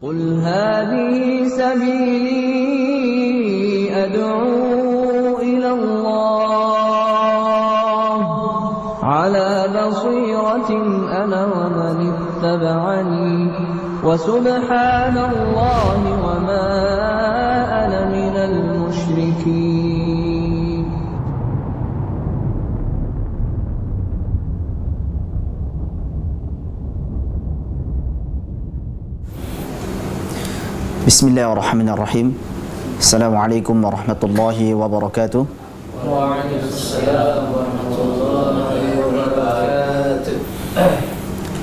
قل هذه سبيلي أدعو إلى الله على بصيرة أنا ومن اتبعني وسبحان الله وما أنا من المشركين. Bismillahirrahmanirrahim. Assalamualaikum warahmatullahi wabarakatuh. Waalaikumsalam warahmatullahi wabarakatuh.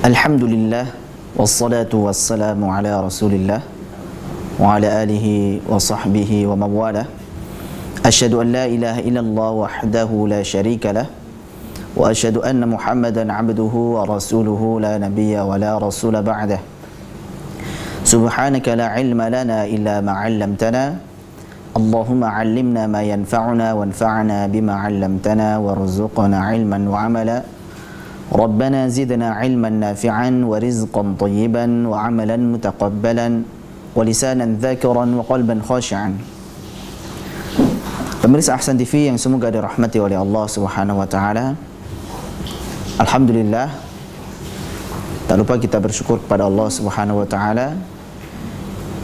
Alhamdulillah wassalatu wassalamu ala Rasulillah wa ala alihi wa sahbihi wa mawala. Asyhadu an la ilaha illallah wahdahu la syarika lah wa asyhadu anna Muhammadan abduhu wa rasuluhu la nabiyya wa la rasula ba'dah. Subhanaka la ilma lana illa ma 'allamtana. Allahumma 'allimna ma yanfa'una wanfa'na bima 'allamtana warzuqna 'ilman wa 'amala. Rabbana zidna 'ilman nafi'an wa rizqan thayyiban wa 'amalan mutaqabbalan wa lisanan dzakiran wa qalban khashi'an. Pemirsa Ahsan TV yang semoga dirahmati oleh Allah Subhanahu wa taala. Alhamdulillah, tak lupa kita bersyukur kepada Allah Subhanahu wa taala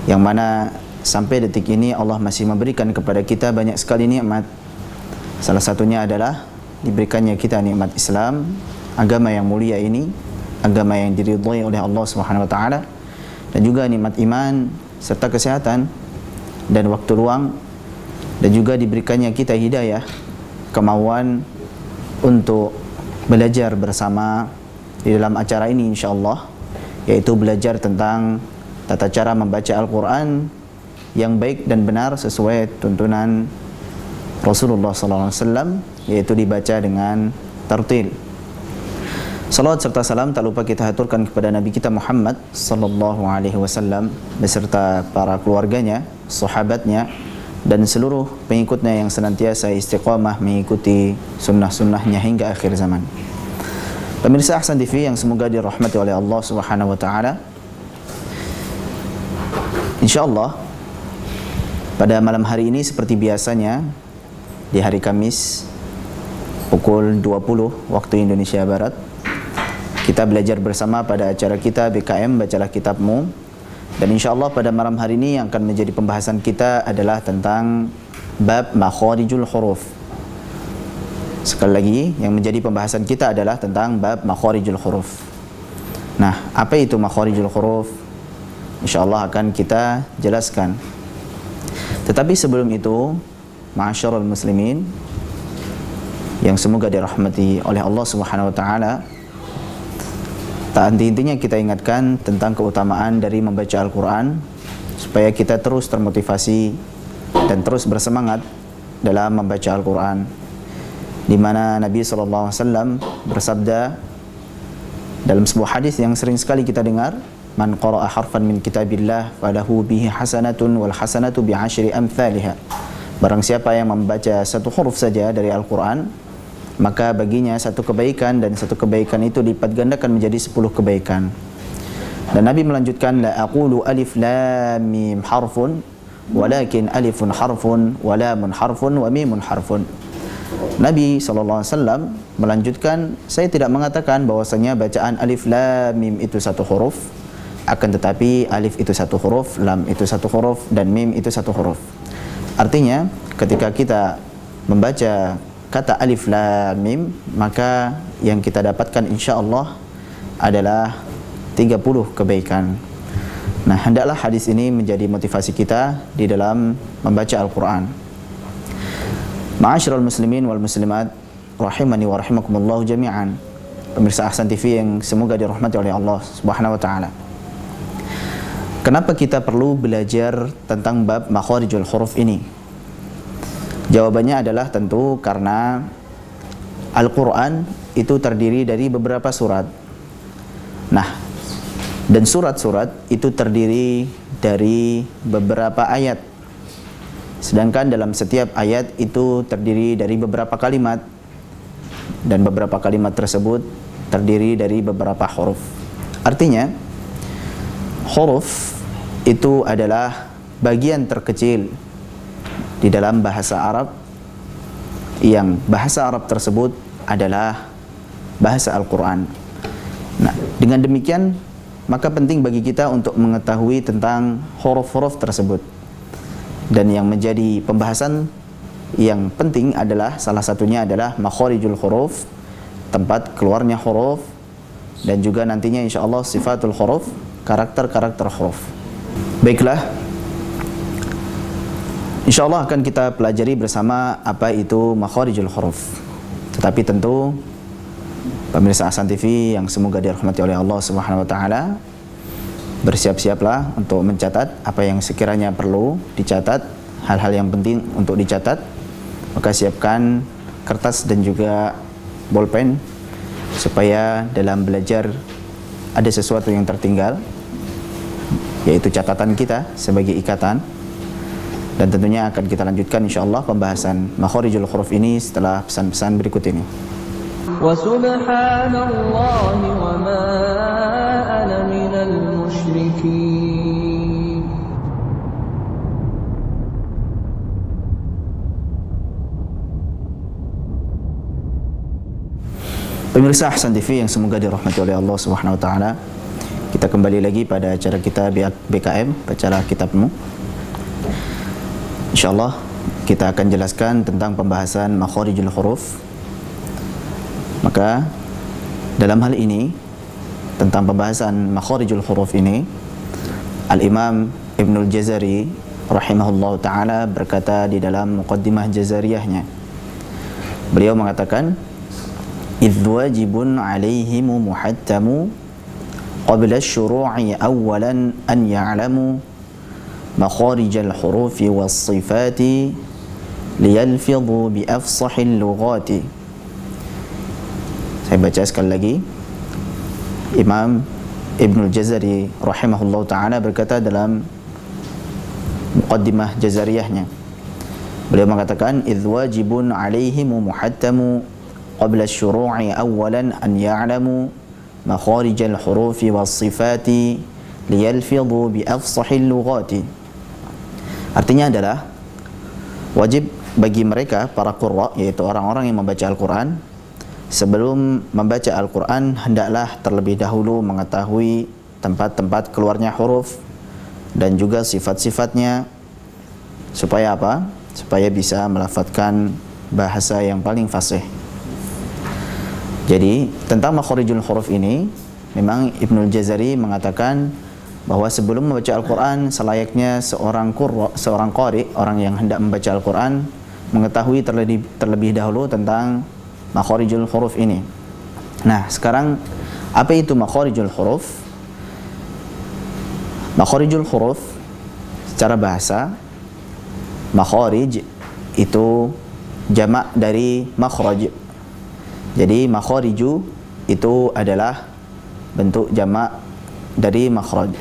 yang mana sampai detik ini Allah masih memberikan kepada kita banyak sekali nikmat. Salah satunya adalah diberikannya kita nikmat Islam, agama yang mulia ini, agama yang diridhai oleh Allah Subhanahu wa taala, dan juga nikmat iman serta kesehatan dan waktu luang, dan juga diberikannya kita hidayah, kemauan untuk belajar bersama di dalam acara ini insyaallah, yaitu belajar tentang tata cara membaca Al-Quran yang baik dan benar sesuai tuntunan Rasulullah SAW, yaitu dibaca dengan tartil. Salawat serta salam tak lupa kita haturkan kepada Nabi kita Muhammad sallallahu alaihi wasallam beserta para keluarganya, sahabatnya, dan seluruh pengikutnya yang senantiasa istiqamah mengikuti sunnah-sunnahnya hingga akhir zaman. Pemirsa Ahsan TV yang semoga dirahmati oleh Allah Subhanahu wa taala. Insyaallah pada malam hari ini seperti biasanya di hari Kamis pukul 20 waktu Indonesia Barat, kita belajar bersama pada acara kita BKM Bacalah Kitabmu. Dan insyaallah pada malam hari ini yang akan menjadi pembahasan kita adalah tentang bab makharijul huruf. Sekali lagi, yang menjadi pembahasan kita adalah tentang bab makharijul huruf. Nah, apa itu makharijul huruf? InsyaAllah akan kita jelaskan. Tetapi sebelum itu, ma'asyarul muslimin yang semoga dirahmati oleh Allah Subhanahu wa taala, tak henti-hentinya kita ingatkan tentang keutamaan dari membaca Al-Quran supaya kita terus termotivasi dan terus bersemangat dalam membaca Al-Quran, di mana Nabi SAW bersabda dalam sebuah hadis yang sering sekali kita dengar, man qara'a harfan min kitabillah falahu bihi hasanatun wal hasanatu bi asyri amthaliha. Barang siapa yang membaca satu huruf saja dari Al-Quran, maka baginya satu kebaikan, dan satu kebaikan itu dilipat gandakan menjadi 10 kebaikan. Dan Nabi melanjutkan, la aqulu alif lam mim harfun walakin alifun harfun wa lamun harfun wa mimun harfun. Nabi SAW melanjutkan, saya tidak mengatakan bahwasanya bacaan alif lam mim itu satu huruf, akan tetapi alif itu satu huruf, lam itu satu huruf, dan mim itu satu huruf. Artinya ketika kita membaca kata alif lam mim, maka yang kita dapatkan insyaallah adalah 30 kebaikan. Nah, hendaklah hadis ini menjadi motivasi kita di dalam membaca Al-Quran. Ma'asyiral muslimin wal muslimat rahimani wa rahimakumullah jami'an. Pemirsa Ahsan TV yang semoga dirahmati oleh Allah Subhanahu wa taala. Kenapa kita perlu belajar tentang bab makharijul huruf ini? Jawabannya adalah tentu karena Al-Quran itu terdiri dari beberapa surat. Nah, dan surat-surat itu terdiri dari beberapa ayat. Sedangkan dalam setiap ayat itu terdiri dari beberapa kalimat, dan beberapa kalimat tersebut terdiri dari beberapa huruf. Artinya, huruf itu adalah bagian terkecil di dalam bahasa Arab, yang bahasa Arab tersebut adalah bahasa Al-Quran. Nah, dengan demikian maka penting bagi kita untuk mengetahui tentang huruf-huruf tersebut. Dan yang menjadi pembahasan yang penting adalah, salah satunya adalah makharijul huruf, tempat keluarnya huruf, dan juga nantinya insyaallah sifatul huruf, karakter-karakter huruf. Baiklah, insyaallah akan kita pelajari bersama apa itu makharijul huruf. Tetapi tentu pemirsa Ahsan TV yang semoga dirahmati oleh Allah Subhanahu wa taala, bersiap-siaplah untuk mencatat apa yang sekiranya perlu dicatat, hal-hal yang penting untuk dicatat. Maka siapkan kertas dan juga bolpen supaya dalam belajar ada sesuatu yang tertinggal, yaitu catatan kita sebagai ikatan. Dan tentunya akan kita lanjutkan insyaallah pembahasan makharijul huruf ini setelah pesan-pesan berikut ini. Wa subhanallahi wa ma ana minal musyrikin. Pemirsa Ahsan TV yang semoga dirahmati oleh Allah Subhanahu wa taala, kita kembali lagi pada acara kita BKM, acara kitabmu. Insyaallah kita akan jelaskan tentang pembahasan makharijul huruf. Maka dalam hal ini, tentang pembahasan makharijul huruf ini, Al-Imam Ibnul Jazari rahimahullah ta'ala berkata di dalam muqaddimah jazariyahnya, beliau mengatakan, idh wajibun alaihimu muhattamu qabla syuru'i awalan an ya'lamu makharijal hurufi was sifati liyalfidhu bi afsahil lughati. Saya baca sekali lagi. Imam Ibnul Jazari rahimahullah ta'ala berkata dalam muqaddimah jazariyahnya, beliau mengatakan, idh wajibun alaihimu muhattamu qabla syuru'i awalan an ya'lamu makharijal hurufi was sifati liyalfidhu bi afsahil lughati. Artinya adalah wajib bagi mereka para qurra, yaitu orang-orang yang membaca Al-Quran, sebelum membaca Al-Quran hendaklah terlebih dahulu mengetahui tempat-tempat keluarnya huruf dan juga sifat-sifatnya. Supaya apa? Supaya bisa melafadzkan bahasa yang paling fasih. Jadi tentang makharijul huruf ini, memang Ibnul Jazari mengatakan bahwa sebelum membaca Al-Quran, selayaknya seorang qari, orang yang hendak membaca Al-Quran, mengetahui terlebih dahulu tentang makharijul huruf ini. Nah, sekarang apa itu makharijul huruf? Makharijul huruf secara bahasa, makharij itu jamak dari makhraj. Jadi makhariju itu adalah bentuk jamak dari makhraj.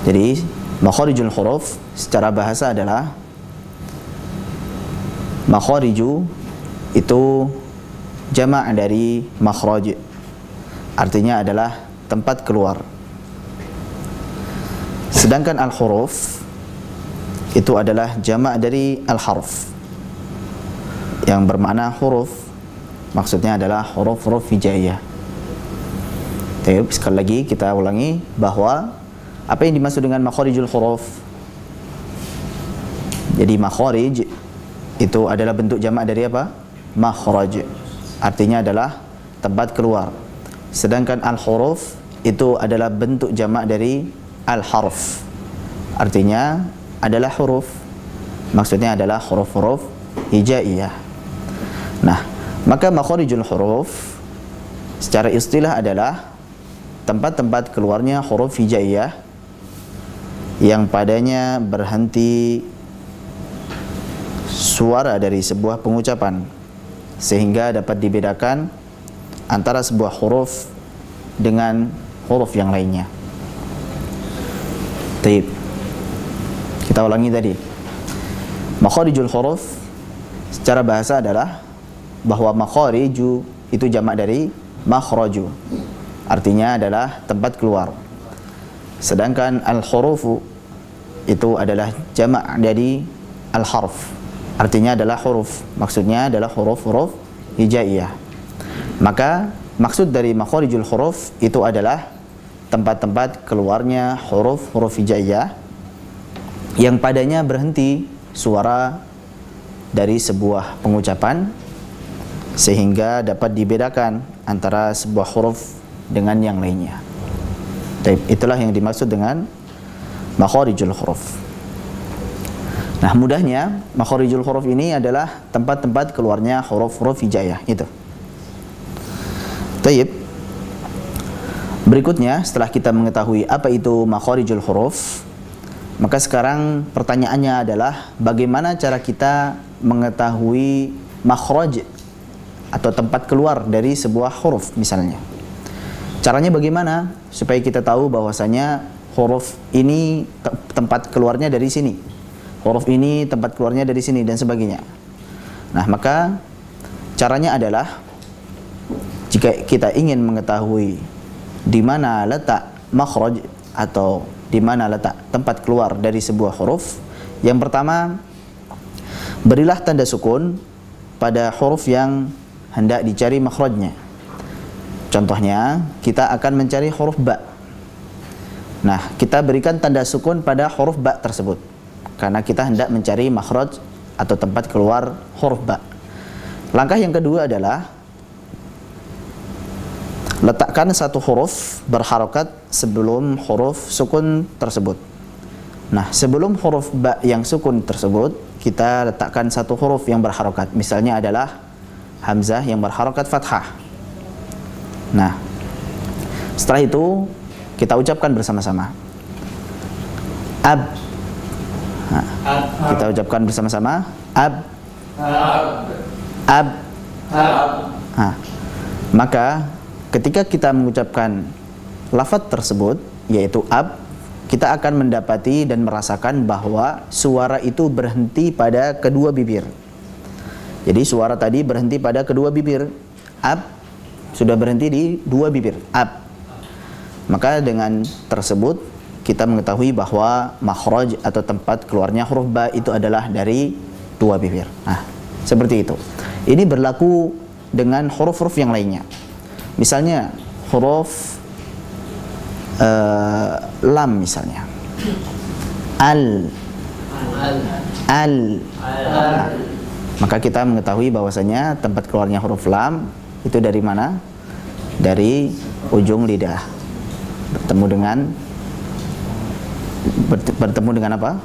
Jadi makharijul huruf secara bahasa adalah, makhariju itu jamak dari makhraj, artinya adalah tempat keluar. Sedangkan al-huruf itu adalah jamak dari al-harf, yang bermakna huruf, maksudnya adalah huruf-huruf hijaiyah. Baik, sekali lagi kita ulangi bahwa apa yang dimaksud dengan makharijul huruf. Jadi makharij itu adalah bentuk jamak dari apa? Makhraj, artinya adalah tempat keluar. Sedangkan al-huruf itu adalah bentuk jamak dari al-harf, artinya adalah huruf, maksudnya adalah huruf-huruf hijaiyah. Nah, maka makharijul huruf secara istilah adalah tempat-tempat keluarnya huruf hijaiyah yang padanya berhenti suara dari sebuah pengucapan, sehingga dapat dibedakan antara sebuah huruf dengan huruf yang lainnya. Baik, kita ulangi tadi. Makharijul huruf secara bahasa adalah bahwa makhariju itu jamak dari makhraju, artinya adalah tempat keluar. Sedangkan al-hurufu itu adalah jamak dari al-harf. Artinya adalah huruf. Maksudnya adalah huruf-huruf hijaiyah. Maka maksud dari makharijul huruf itu adalah tempat-tempat keluarnya huruf-huruf hijaiyah yang padanya berhenti suara dari sebuah pengucapan sehingga dapat dibedakan antara sebuah huruf dengan yang lainnya. Itulah yang dimaksud dengan makharijul huruf. Nah, mudahnya makharijul huruf ini adalah tempat-tempat keluarnya huruf-huruf hijaiyah itu. Taib. Berikutnya, setelah kita mengetahui apa itu makharijul huruf, maka sekarang pertanyaannya adalah bagaimana cara kita mengetahui makhraj atau tempat keluar dari sebuah huruf misalnya. Caranya bagaimana supaya kita tahu bahwasanya huruf ini tempat keluarnya dari sini, huruf ini tempat keluarnya dari sini dan sebagainya. Nah, maka caranya adalah jika kita ingin mengetahui di mana letak makhraj atau di mana letak tempat keluar dari sebuah huruf, yang pertama berilah tanda sukun pada huruf yang hendak dicari makhrajnya. Contohnya, kita akan mencari huruf ba. Nah, kita berikan tanda sukun pada huruf ba tersebut karena kita hendak mencari makhraj atau tempat keluar huruf ba. Langkah yang kedua adalah letakkan satu huruf berharokat sebelum huruf sukun tersebut. Nah, sebelum huruf ba yang sukun tersebut, kita letakkan satu huruf yang berharokat. Misalnya adalah hamzah yang berharokat fathah. Nah, setelah itu kita ucapkan bersama-sama. Ab. Nah, kita ucapkan bersama-sama. Ab. Ab. Nah, maka ketika kita mengucapkan lafaz tersebut, yaitu ab, kita akan mendapati dan merasakan bahwa suara itu berhenti pada kedua bibir. Jadi suara tadi berhenti pada kedua bibir. Ab sudah berhenti di dua bibir. Ab. Maka dengan tersebut kita mengetahui bahwa makhraj atau tempat keluarnya huruf ba itu adalah dari dua bibir. Nah, seperti itu. Ini berlaku dengan huruf-huruf yang lainnya. Misalnya huruf lam misalnya. Al. Nah, maka kita mengetahui bahwasanya tempat keluarnya huruf lam itu dari mana? Dari ujung lidah. Bertemu dengan apa?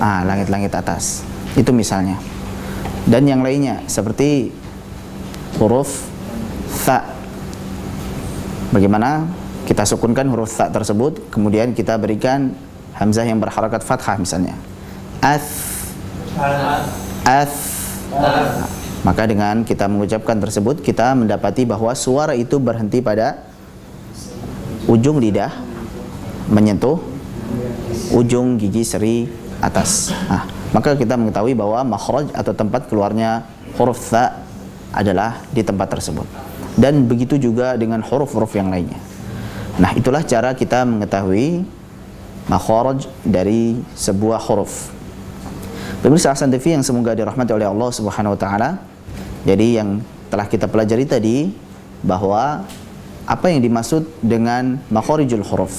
Langit-langit atas. Itu misalnya. Dan yang lainnya seperti huruf tha. Bagaimana kita sukunkan huruf tha tersebut, kemudian kita berikan hamzah yang berharakat fathah misalnya. Maka dengan kita mengucapkan tersebut, kita mendapati bahwa suara itu berhenti pada ujung lidah menyentuh ujung gigi seri atas. Nah, maka kita mengetahui bahwa makhraj atau tempat keluarnya huruf tha adalah di tempat tersebut. Dan begitu juga dengan huruf-huruf yang lainnya. Nah, itulah cara kita mengetahui makhraj dari sebuah huruf. Pemirsa Ahsan TV yang semoga dirahmati oleh Allah Subhanahu wa taala. Jadi yang telah kita pelajari tadi bahwa apa yang dimaksud dengan makharijul huruf.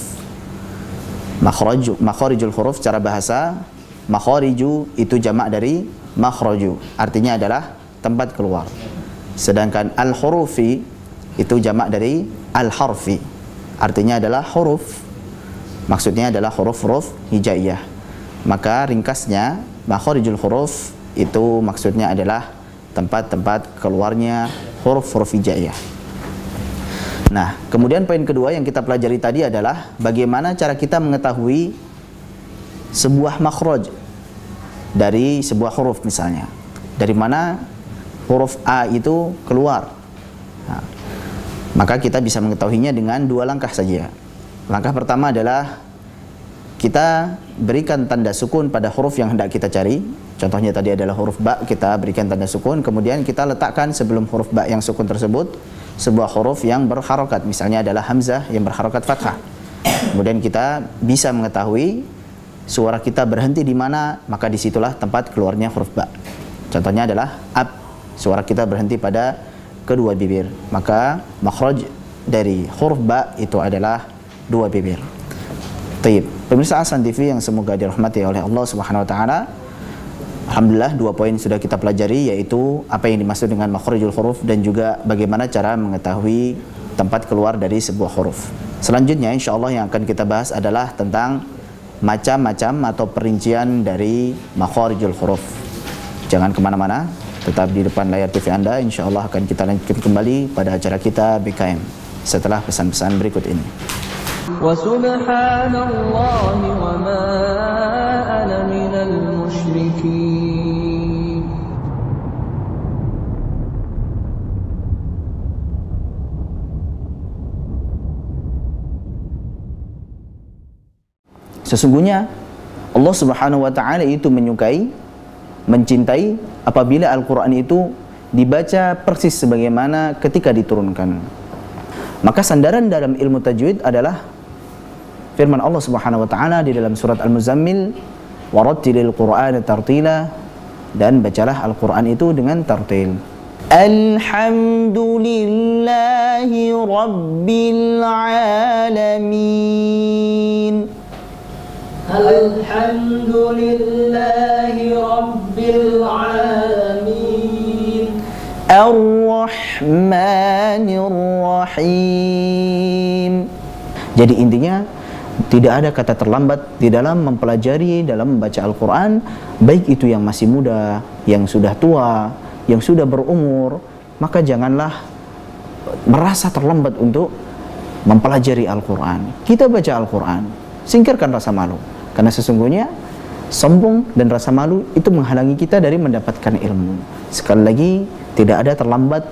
Makharijul huruf secara bahasa, makhariju itu jamak dari makhraju, artinya adalah tempat keluar. Sedangkan al-hurufi itu jamak dari al-harfi, artinya adalah huruf. Maksudnya adalah huruf-huruf hijaiyah. Maka ringkasnya makharijul huruf itu maksudnya adalah tempat-tempat keluarnya huruf-huruf hijaiyah. Nah, kemudian poin kedua yang kita pelajari tadi adalah bagaimana cara kita mengetahui sebuah makhraj dari sebuah huruf misalnya. Dari mana huruf A itu keluar. Nah, maka kita bisa mengetahuinya dengan dua langkah saja. Langkah pertama adalah kita berikan tanda sukun pada huruf yang hendak kita cari. Contohnya tadi adalah huruf ba, kita berikan tanda sukun, kemudian kita letakkan sebelum huruf ba yang sukun tersebut sebuah huruf yang berharokat, misalnya adalah hamzah yang berharokat fathah. Kemudian kita bisa mengetahui suara kita berhenti di mana, maka disitulah tempat keluarnya huruf ba. Contohnya adalah ab, suara kita berhenti pada kedua bibir, maka makhraj dari huruf ba itu adalah dua bibir. Taib. Pemirsa Ahsan TV yang semoga dirahmati oleh Allah Subhanahu wa taala. Alhamdulillah 2 poin sudah kita pelajari, yaitu apa yang dimaksud dengan makhrajul huruf dan juga bagaimana cara mengetahui tempat keluar dari sebuah huruf. Selanjutnya insyaallah yang akan kita bahas adalah tentang macam-macam atau perincian dari makharijul huruf. Jangan kemana-mana, tetap di depan layar TV Anda. InsyaAllah akan kita lanjutkan kembali pada acara kita BKM setelah pesan-pesan berikut ini. Wa subhanallahi wa ma ana minal musyrikin. Sesungguhnya Allah Subhanahu wa taala itu menyukai, mencintai apabila Al-Qur'an itu dibaca persis sebagaimana ketika diturunkan. Maka sandaran dalam ilmu tajwid adalah firman Allah Subhanahu wa taala di dalam surat Al-Muzammil, warattilil Qur'ana tartila, dan bacalah Al-Qur'an itu dengan tartil. Alhamdulillahi rabbil alamin. Alhamdulillahi rabbil alamin. Ar-Rahmanir Rahim. Jadi intinya tidak ada kata terlambat di dalam mempelajari, dalam membaca Al-Quran, baik itu yang masih muda, yang sudah tua, yang sudah berumur. Maka janganlah merasa terlambat untuk mempelajari Al-Quran. Kita baca Al-Quran, singkirkan rasa malu, karena sesungguhnya sombong dan rasa malu itu menghalangi kita dari mendapatkan ilmu. Sekali lagi, tidak ada terlambat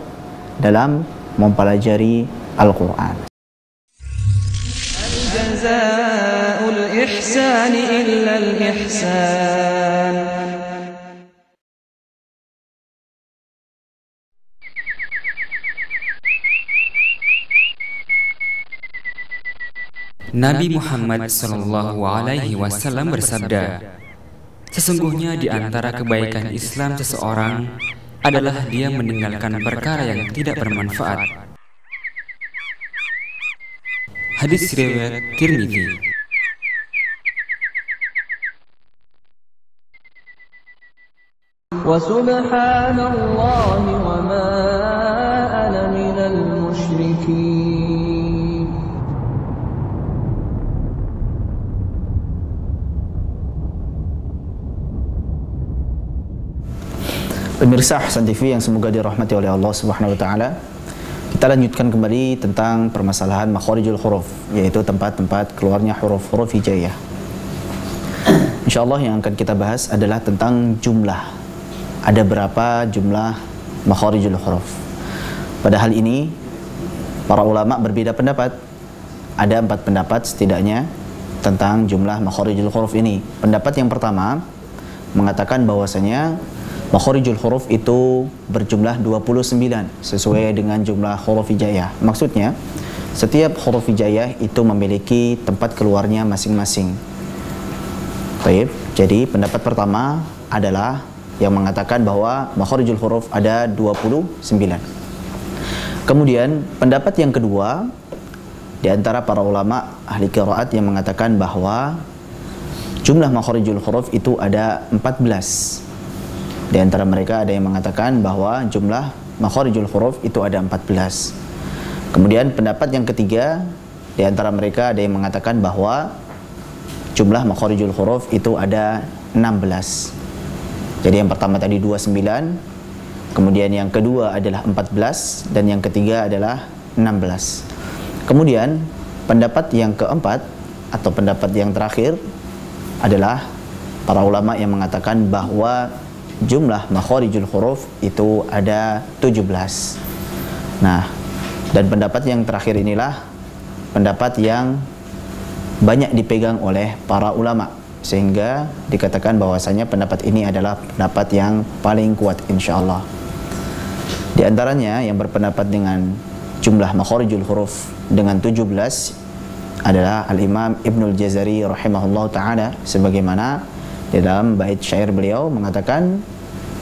dalam mempelajari Al-Quran. Jazaa'ul ihsani illa al-ihsan. Nabi Muhammad SAW bersabda, sesungguhnya di antara kebaikan Islam seseorang adalah dia meninggalkan perkara yang tidak bermanfaat. Hadis riwayat Tirmidzi. Wa subhanallahi wa ma ana minal musyrikin. Pemirsa Ahsan TV yang semoga dirahmati oleh Allah Subhanahu wa taala. Kita lanjutkan kembali tentang permasalahan makharijul huruf, yaitu tempat-tempat keluarnya huruf-huruf hijaiyah. Insyaallah yang akan kita bahas adalah tentang jumlah. Ada berapa jumlah makharijul huruf? Pada hal ini para ulama berbeda pendapat. Ada 4 pendapat setidaknya tentang jumlah makharijul huruf ini. Pendapat yang pertama mengatakan bahwasanya makharijul huruf itu berjumlah 29 sesuai dengan jumlah huruf hijaiyah. Maksudnya, setiap huruf hijaiyah itu memiliki tempat keluarnya masing-masing. Baik, jadi pendapat pertama adalah yang mengatakan bahwa makharijul huruf ada 29. Kemudian, pendapat yang kedua di antara para ulama ahli qiraat yang mengatakan bahwa jumlah makharijul huruf itu ada 14. Di antara mereka ada yang mengatakan bahwa jumlah makharijul huruf itu ada 14. Kemudian pendapat yang ketiga, di antara mereka ada yang mengatakan bahwa jumlah makharijul huruf itu ada 16. Jadi yang pertama tadi 29, kemudian yang kedua adalah 14, dan yang ketiga adalah 16. Kemudian pendapat yang keempat atau pendapat yang terakhir adalah para ulama yang mengatakan bahwa jumlah makharijul huruf itu ada 17. Nah, dan pendapat yang terakhir inilah pendapat yang banyak dipegang oleh para ulama, sehingga dikatakan bahwasanya pendapat ini adalah pendapat yang paling kuat insyaallah. Di antaranya yang berpendapat dengan jumlah makharijul huruf dengan 17 adalah Al-Imam Ibnul Jazari rahimahullah ta'ala, sebagaimana di dalam bait syair beliau mengatakan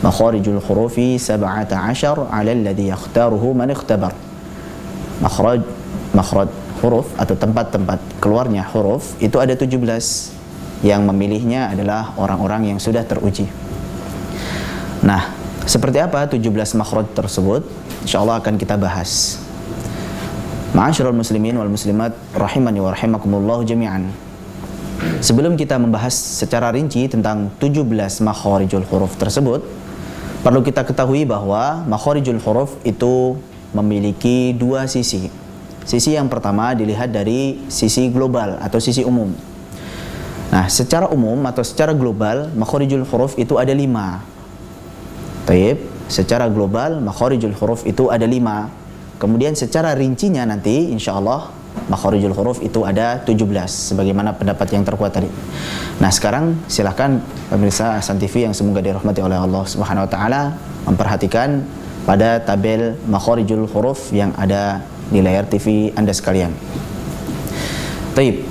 makharijul hurufi 17 ala alladhi yakhtaruhu man ikhtabar. Makhraj huruf atau tempat-tempat keluarnya huruf itu ada 17, yang memilihnya adalah orang-orang yang sudah teruji. Nah, seperti apa 17 makhraj tersebut? Insyaallah akan kita bahas. Ma'asyiral muslimin wal muslimat rahimani wa rahimakumullah jami'an. Sebelum kita membahas secara rinci tentang 17 makharijul huruf tersebut, perlu kita ketahui bahwa makharijul huruf itu memiliki dua sisi. Sisi yang pertama dilihat dari sisi global atau sisi umum. Nah, secara umum atau secara global, makharijul huruf itu ada 5. Taib, secara global makharijul huruf itu ada 5. Kemudian secara rincinya nanti insyaallah makharijul huruf itu ada 17 sebagaimana pendapat yang terkuat tadi. Nah, sekarang silakan pemirsa Ahsan TV yang semoga dirahmati oleh Allah Subhanahu wa taala memperhatikan pada tabel makharijul huruf yang ada di layar TV Anda sekalian. Taib.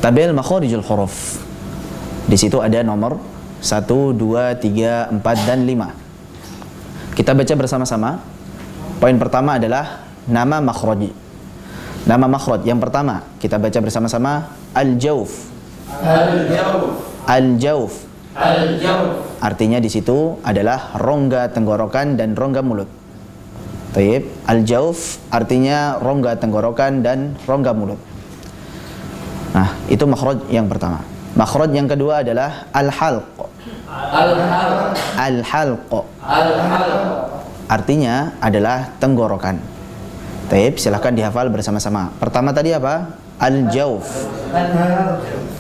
Tabel makharijul huruf. Di situ ada nomor 1, 2, 3, 4 dan 5. Kita baca bersama-sama. Poin pertama adalah nama makhraj. Nama makhraj yang pertama kita baca bersama-sama al-jauf. Al-jauf. Al-jauf. Al-jauf. Artinya di situ adalah rongga tenggorokan dan rongga mulut. Taib. Al-jauf artinya rongga tenggorokan dan rongga mulut. Nah, itu makhraj yang pertama. Makhraj yang kedua adalah al-halq. Al-halq. Al-halq. Al-halq. Artinya adalah tenggorokan. Taib, silakan dihafal bersama-sama. Pertama tadi apa? Al-jauf.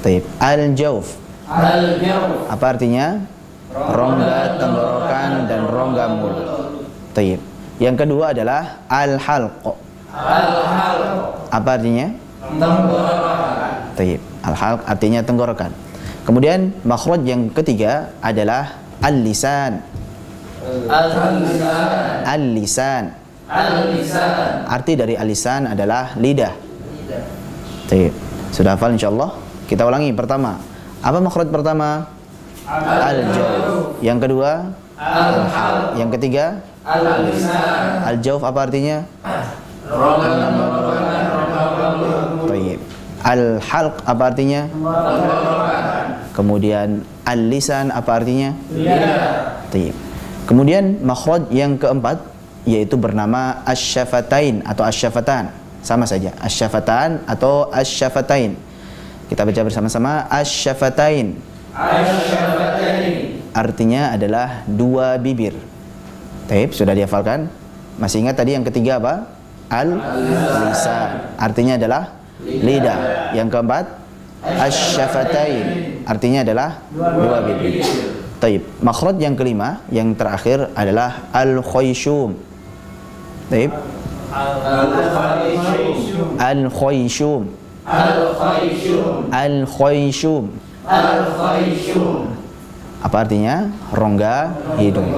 Taib. Al-jauf. Al-jauf. Apa artinya? Rongga tenggorokan dan rongga mulut. Taib. Yang kedua adalah al-halq. Al-halq. Apa artinya? Tenggorokan. Taib. Al-halq artinya tenggorokan. Kemudian makhraj yang ketiga adalah al-lisan. Al-lisan. Al-lisan. Al-lisan. Arti dari al-lisan adalah lidah. Taib. Sudah hafal insyaallah? Kita ulangi. Pertama, apa makhraj pertama? Al-jauf. Yang kedua? Al-halq. Yang ketiga? Al-lisan. Al-jauf apa artinya? Rongga tenggorokan, rongga mulut. Taib. Al-halq apa artinya? Tenggorokan. Kemudian al-lisan apa artinya? Lidah. Taib. Kemudian makhraj yang keempat yaitu bernama asy-syafatain atau asy-syafatan. Sama saja, asy-syafatan atau asy-syafatain. Kita baca bersama-sama asy-syafatain. Asy-syafatain. Artinya adalah dua bibir. Taib, sudah dihafalkan? Masih ingat tadi yang ketiga apa? Al-lisan. Artinya adalah lidah. Yang keempat asy-syafatain. Artinya adalah dua bibir. Taib. Makhraj yang kelima, yang terakhir adalah al-khayshum. Taib. Al-khayshum. Al-khayshum. Al-khayshum. Al-khayshum. Al-khayshum. Apa artinya? Rongga hidung.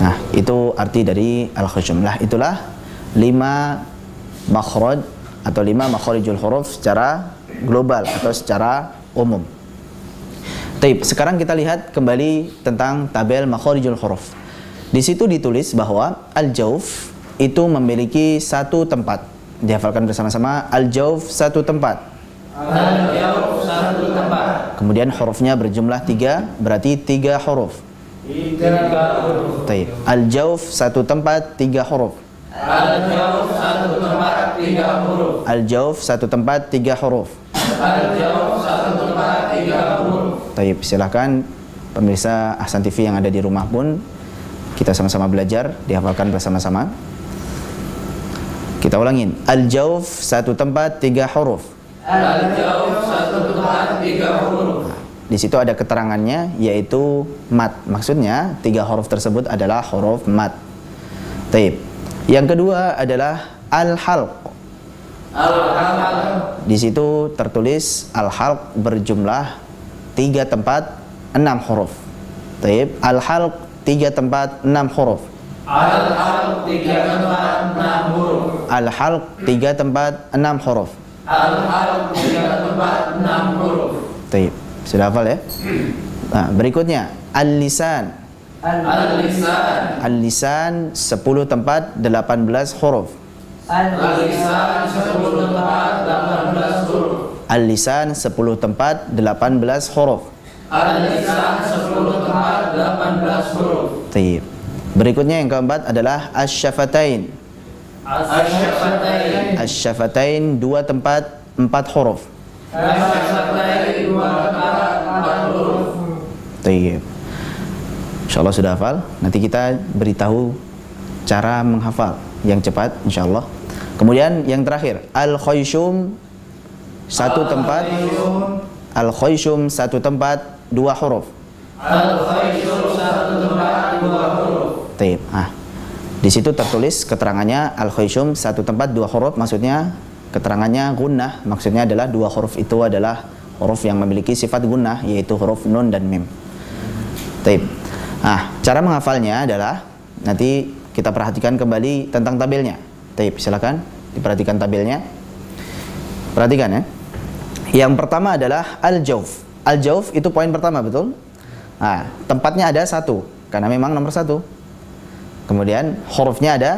Nah, itu arti dari al-khayshum. Lah, itulah 5 makhraj atau 5 makharijul huruf secara global atau secara umum. Taib, sekarang kita lihat kembali tentang tabel makharijul huruf. Di situ ditulis bahwa al-jauf itu memiliki satu tempat. Dihafalkan bersama-sama, al-jauf satu tempat. Al-jauf satu tempat. Kemudian hurufnya berjumlah 3, berarti 3 huruf. 3 huruf. Taib. Al-jauf satu tempat 3 huruf. Al-jauf satu tempat 3 huruf. Al-jauf satu tempat 3 huruf. Al-jauf satu tempat 3 huruf. Taib, silakan pemirsa Ahsan TV yang ada di rumah pun kita sama-sama belajar, dihafalkan bersama-sama. Kita ulangin. Al-jauf satu tempat 3 huruf. Al-jauf satu tempat 3 huruf. Di situ ada keterangannya yaitu mat. Maksudnya 3 huruf tersebut adalah huruf mat. Taib. Yang kedua adalah al-halq. Al-halq. Di situ tertulis al-halq berjumlah 3 tempat 6 huruf. Taib. Al-halq 3 tempat 6 huruf. Al-halq 3 tempat 6 huruf. Al-halq 3 tempat 6 huruf. Al-halq 3 tempat 6 huruf. Baik, sudah hafal ya? Nah, berikutnya al-lisan. Al-lisan. Al-lisan 10 tempat 18 huruf. Al-lisan 10 tempat 18 huruf. Al-lisan 10 tempat 18 huruf. Al-lisan 10 tempat 18 huruf. Baik. Berikutnya yang keempat adalah asy-syafatain. Asy-syafatain. Asy-syafatain 2 tempat 4 huruf. Asy-syafatain 2 tempat 4 huruf. Baik. Insyaallah sudah hafal. Nanti kita beritahu cara menghafal yang cepat insyaallah. Kemudian yang terakhir, al-khayshum 1 tempat. Al-khayshum 1 tempat 2 huruf. Al-khayshum 1 tempat 2 huruf. Baik. Di situ tertulis keterangannya al-khayshum 1 tempat 2 huruf, maksudnya keterangannya gunnah, maksudnya adalah 2 huruf itu adalah huruf yang memiliki sifat gunnah, yaitu huruf nun dan mim. Baik. Cara menghafalnya adalah nanti kita perhatikan kembali tentang tabelnya. Baik, silakan diperhatikan tabelnya. Perhatikan ya. Yang pertama adalah al-jawf. Al-jawf itu poin pertama, betul? Tempatnya ada 1 karena memang nomor 1. Kemudian hurufnya ada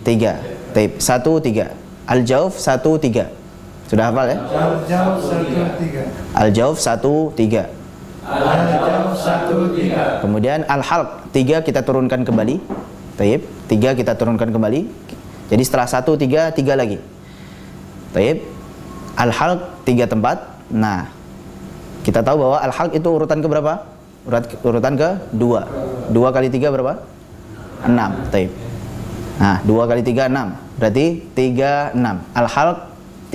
3. Baik, 1 3. Al-jawf 1 3. Sudah hafal ya? Al-jawf 1 3. Al-jawf 1 3. Al-jawf 1 3. Kemudian al-halq 3 kita turunkan kembali. Baik, 3 kita turunkan kembali. Jadi setelah 1 3 3 lagi. Baik. Al-halq 3 tempat. Nah, kita tahu bahwa al-halq itu urutan ke berapa? Urutan ke 2. 2 kali 3 berapa? 6. Baik. 2 kali 3 6. Berarti 3 6. Al-halq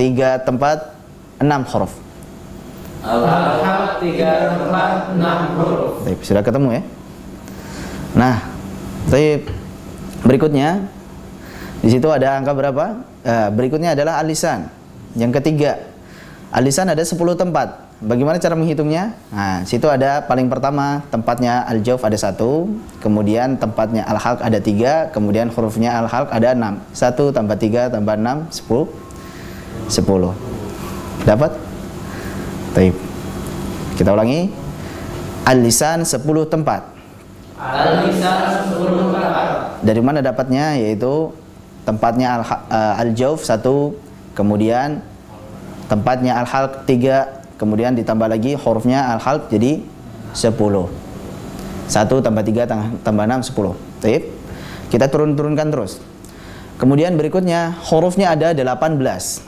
3 tempat 6 huruf. Al-halq 3 tempat 6 huruf. Baik, sudah ketemu ya. Nah, baik. Berikutnya di situ ada angka berapa? Berikutnya adalah al-lisan. Yang ketiga, al-lisan ada 10 tempat. Bagaimana cara menghitungnya? Situ ada paling pertama tempatnya al-jawf ada 1, kemudian tempatnya al-halq ada 3, kemudian hurufnya al-halq ada 6. 1 tambah 3 tambah 6 10. Dapat? Baik. Kita ulangi. Al-lisan 10 tempat. Al-lisan 10 tempat. Dari mana dapatnya? Yaitu tempatnya al-jawf 1, kemudian tempatnya al-halq 3, kemudian ditambah lagi hurufnya al-halq jadi 10. 1 tambah 3 tambah 6 10. Baik. Kita turunkan terus. Kemudian berikutnya hurufnya ada 18.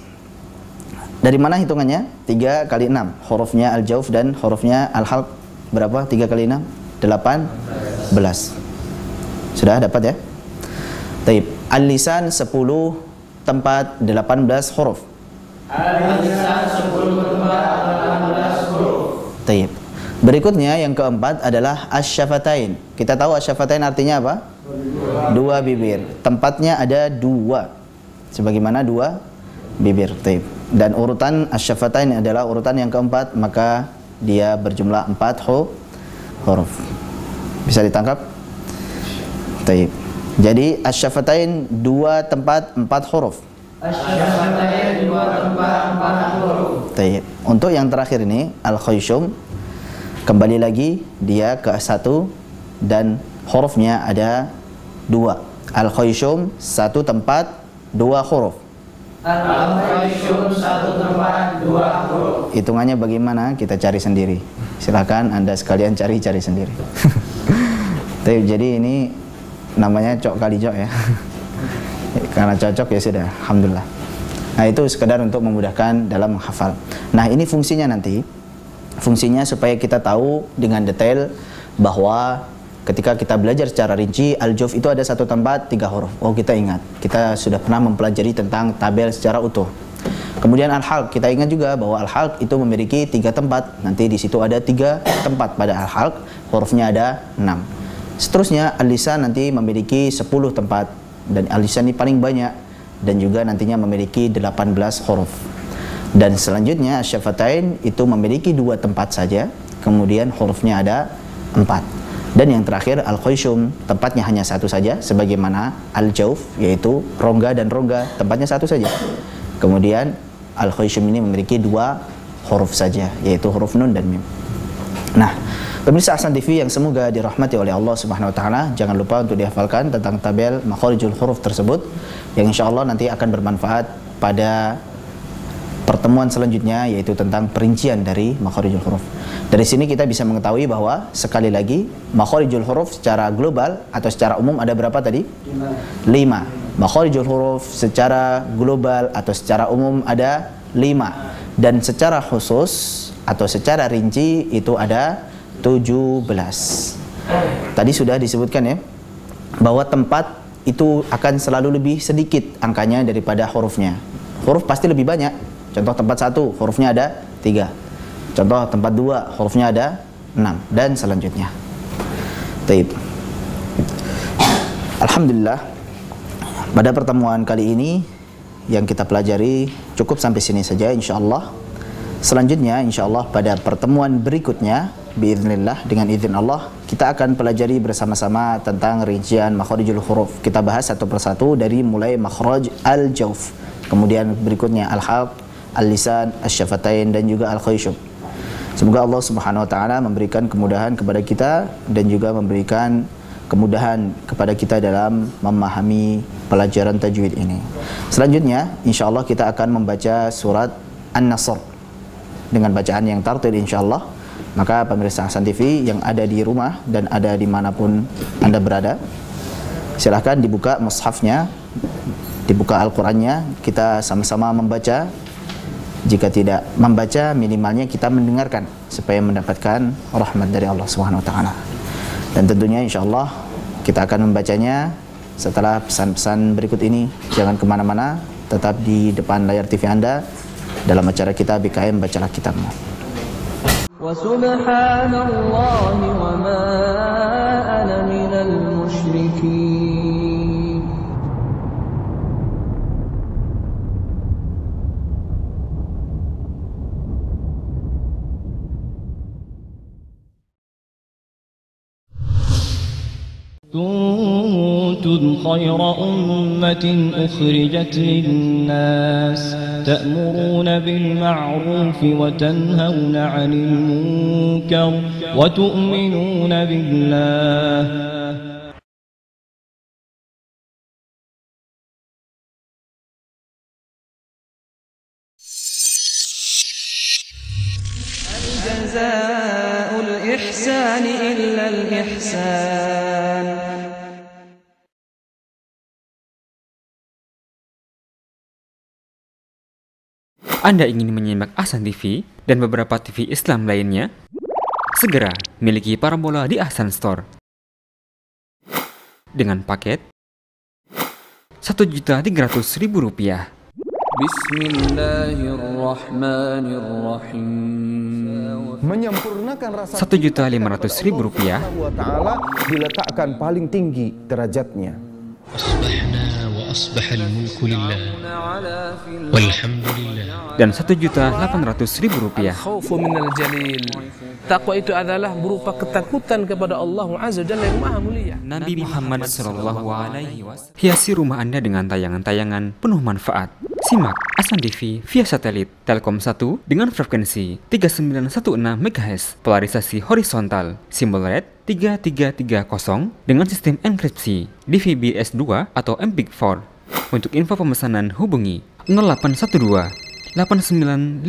Dari mana hitungannya? 3 kali 6. Hurufnya al-jawf dan hurufnya al-halq berapa? 3 kali 6? 18. Sudah dapat ya? Baik. Al-lisan 10 tempat 18 huruf. Al-lisan 10 tempat 18 huruf. Baik. Berikutnya yang keempat adalah asy-syafatain. Kita tahu asy-syafatain artinya apa? 2 bibir. Tempatnya ada 2. Sebagaimana 2 bibir. Baik. Dan urutan asy-syafatain adalah urutan yang keempat, maka dia berjumlah 4 huruf. Bisa ditangkap? Baik. Jadi asy-syafatain 2 tempat 4 huruf. Asy-syafatain 2 tempat 4 huruf. Baik. Untuk yang terakhir ini al-khayshum, kembali lagi dia ke 1 dan hurufnya ada 2. Al-khayshum 1 tempat 2 huruf. Al-khayshum 1 tempat 2 huruf. Hitungannya bagaimana? Kita cari sendiri. Silakan Anda sekalian cari sendiri. Jadi ini namanya cok kali cok ya. Karena cocok ya sudah, alhamdulillah. Nah, itu sekedar untuk memudahkan dalam menghafal. Nah, ini fungsinya nanti. Fungsinya supaya kita tahu dengan detail bahwa ketika kita belajar secara rinci, al-jawf itu ada 1 tempat 3 huruf. Oh, kita ingat. Kita sudah pernah mempelajari tentang tabel secara utuh. Kemudian al-halq, kita ingat juga bahwa al-halq itu memiliki 3 tempat. Nanti di situ ada 3 tempat pada al-halq, hurufnya ada 6. Seterusnya al-lisan nanti memiliki 10 tempat dan al-lisan ini paling banyak dan juga nantinya memiliki 18 huruf. Dan selanjutnya asy-syafatain itu memiliki 2 tempat saja, kemudian hurufnya ada 4. Dan yang terakhir al-khayshum, tempatnya hanya 1 saja sebagaimana al-jawf, yaitu rongga dan rongga tempatnya 1 saja. Kemudian Al-Khayshum ini memiliki 2 huruf saja, yaitu huruf nun dan mim. Nah, pemirsa Ahsan TV yang semoga dirahmati oleh Allah Subhanahu wa taala, jangan lupa untuk dihafalkan tentang tabel makharijul huruf tersebut yang insyaallah nanti akan bermanfaat pada pertemuan selanjutnya, yaitu tentang perincian dari makharijul huruf. Dari sini kita bisa mengetahui bahwa sekali lagi makharijul huruf secara global atau secara umum ada berapa tadi? 5. Makharijul huruf secara global atau secara umum ada 5. Dan secara khusus atau secara rinci itu ada 17. Tadi sudah disebutkan ya, bahwa tempat itu akan selalu lebih sedikit angkanya daripada hurufnya. Huruf pasti lebih banyak. Contoh tempat 1 hurufnya ada 3. Contoh tempat 2 hurufnya ada 6 dan selanjutnya. Baik. Alhamdulillah, pada pertemuan kali ini yang kita pelajari cukup sampai sini saja insyaallah. Selanjutnya insyaallah pada pertemuan berikutnya biiznillah, dengan izin Allah, kita akan pelajari bersama-sama tentang rincian makharijul huruf. Kita bahas satu persatu dari mulai makhraj al-jawf, kemudian berikutnya al-halq, al-lisan, asy-syafatain dan juga al-khayshum. Semoga Allah Subhanahu wa taala memberikan kemudahan kepada kita dan juga memberikan kemudahan kepada kita dalam memahami pelajaran tajwid ini. Selanjutnya insyaallah kita akan membaca surat An-Nasr dengan bacaan yang tartil insyaallah. Maka pemirsa Ahsan TV yang ada di rumah dan ada dimanapun Anda berada, silahkan dibuka mushafnya, dibuka Al-Qurannya, kita sama-sama membaca. Jika tidak membaca, minimalnya kita mendengarkan supaya mendapatkan rahmat dari Allah Subhanahu wa taala. Dan tentunya insyaallah kita akan membacanya setelah pesan-pesan berikut ini. Jangan kemana-mana, tetap di depan layar TV Anda dalam acara kita BKM Bacalah Kitabmu. Wa subhanallahi wa ma ana minal musyrikin. كنتم خير أمة أخرجت للناس تأمرون بالمعروف وتنهون عن المنكر وتؤمنون بالله. هل جزاء الإحسان إلا الإحسان. Anda ingin menyimak Ahsan TV dan beberapa TV Islam lainnya? Segera miliki parabola di Ahsan Store. Dengan paket Rp1.300.000. Bismillahirrahmanirrahim. Menyempurnakan rasa Rp1.500.000. Ta'ala diletakkan paling tinggi derajatnya. وأصبح الملك لله والحمد لله. Dan Rp1.800.000. Khaufu minal jalil. Takwa itu adalah berupa ketakutan kepada Allah Azza wa Jalla yang Maha Mulia. Nabi Muhammad SAW hiasi rumah Anda dengan tayangan-tayangan penuh manfaat. Simak Ahsan TV via satelit Telkom 1 dengan frekuensi 3916 MHz, polarisasi horizontal, simbol red 3330 dengan sistem enkripsi DVB-S2 atau MPEG-4. Untuk info pemesanan hubungi 0812 8956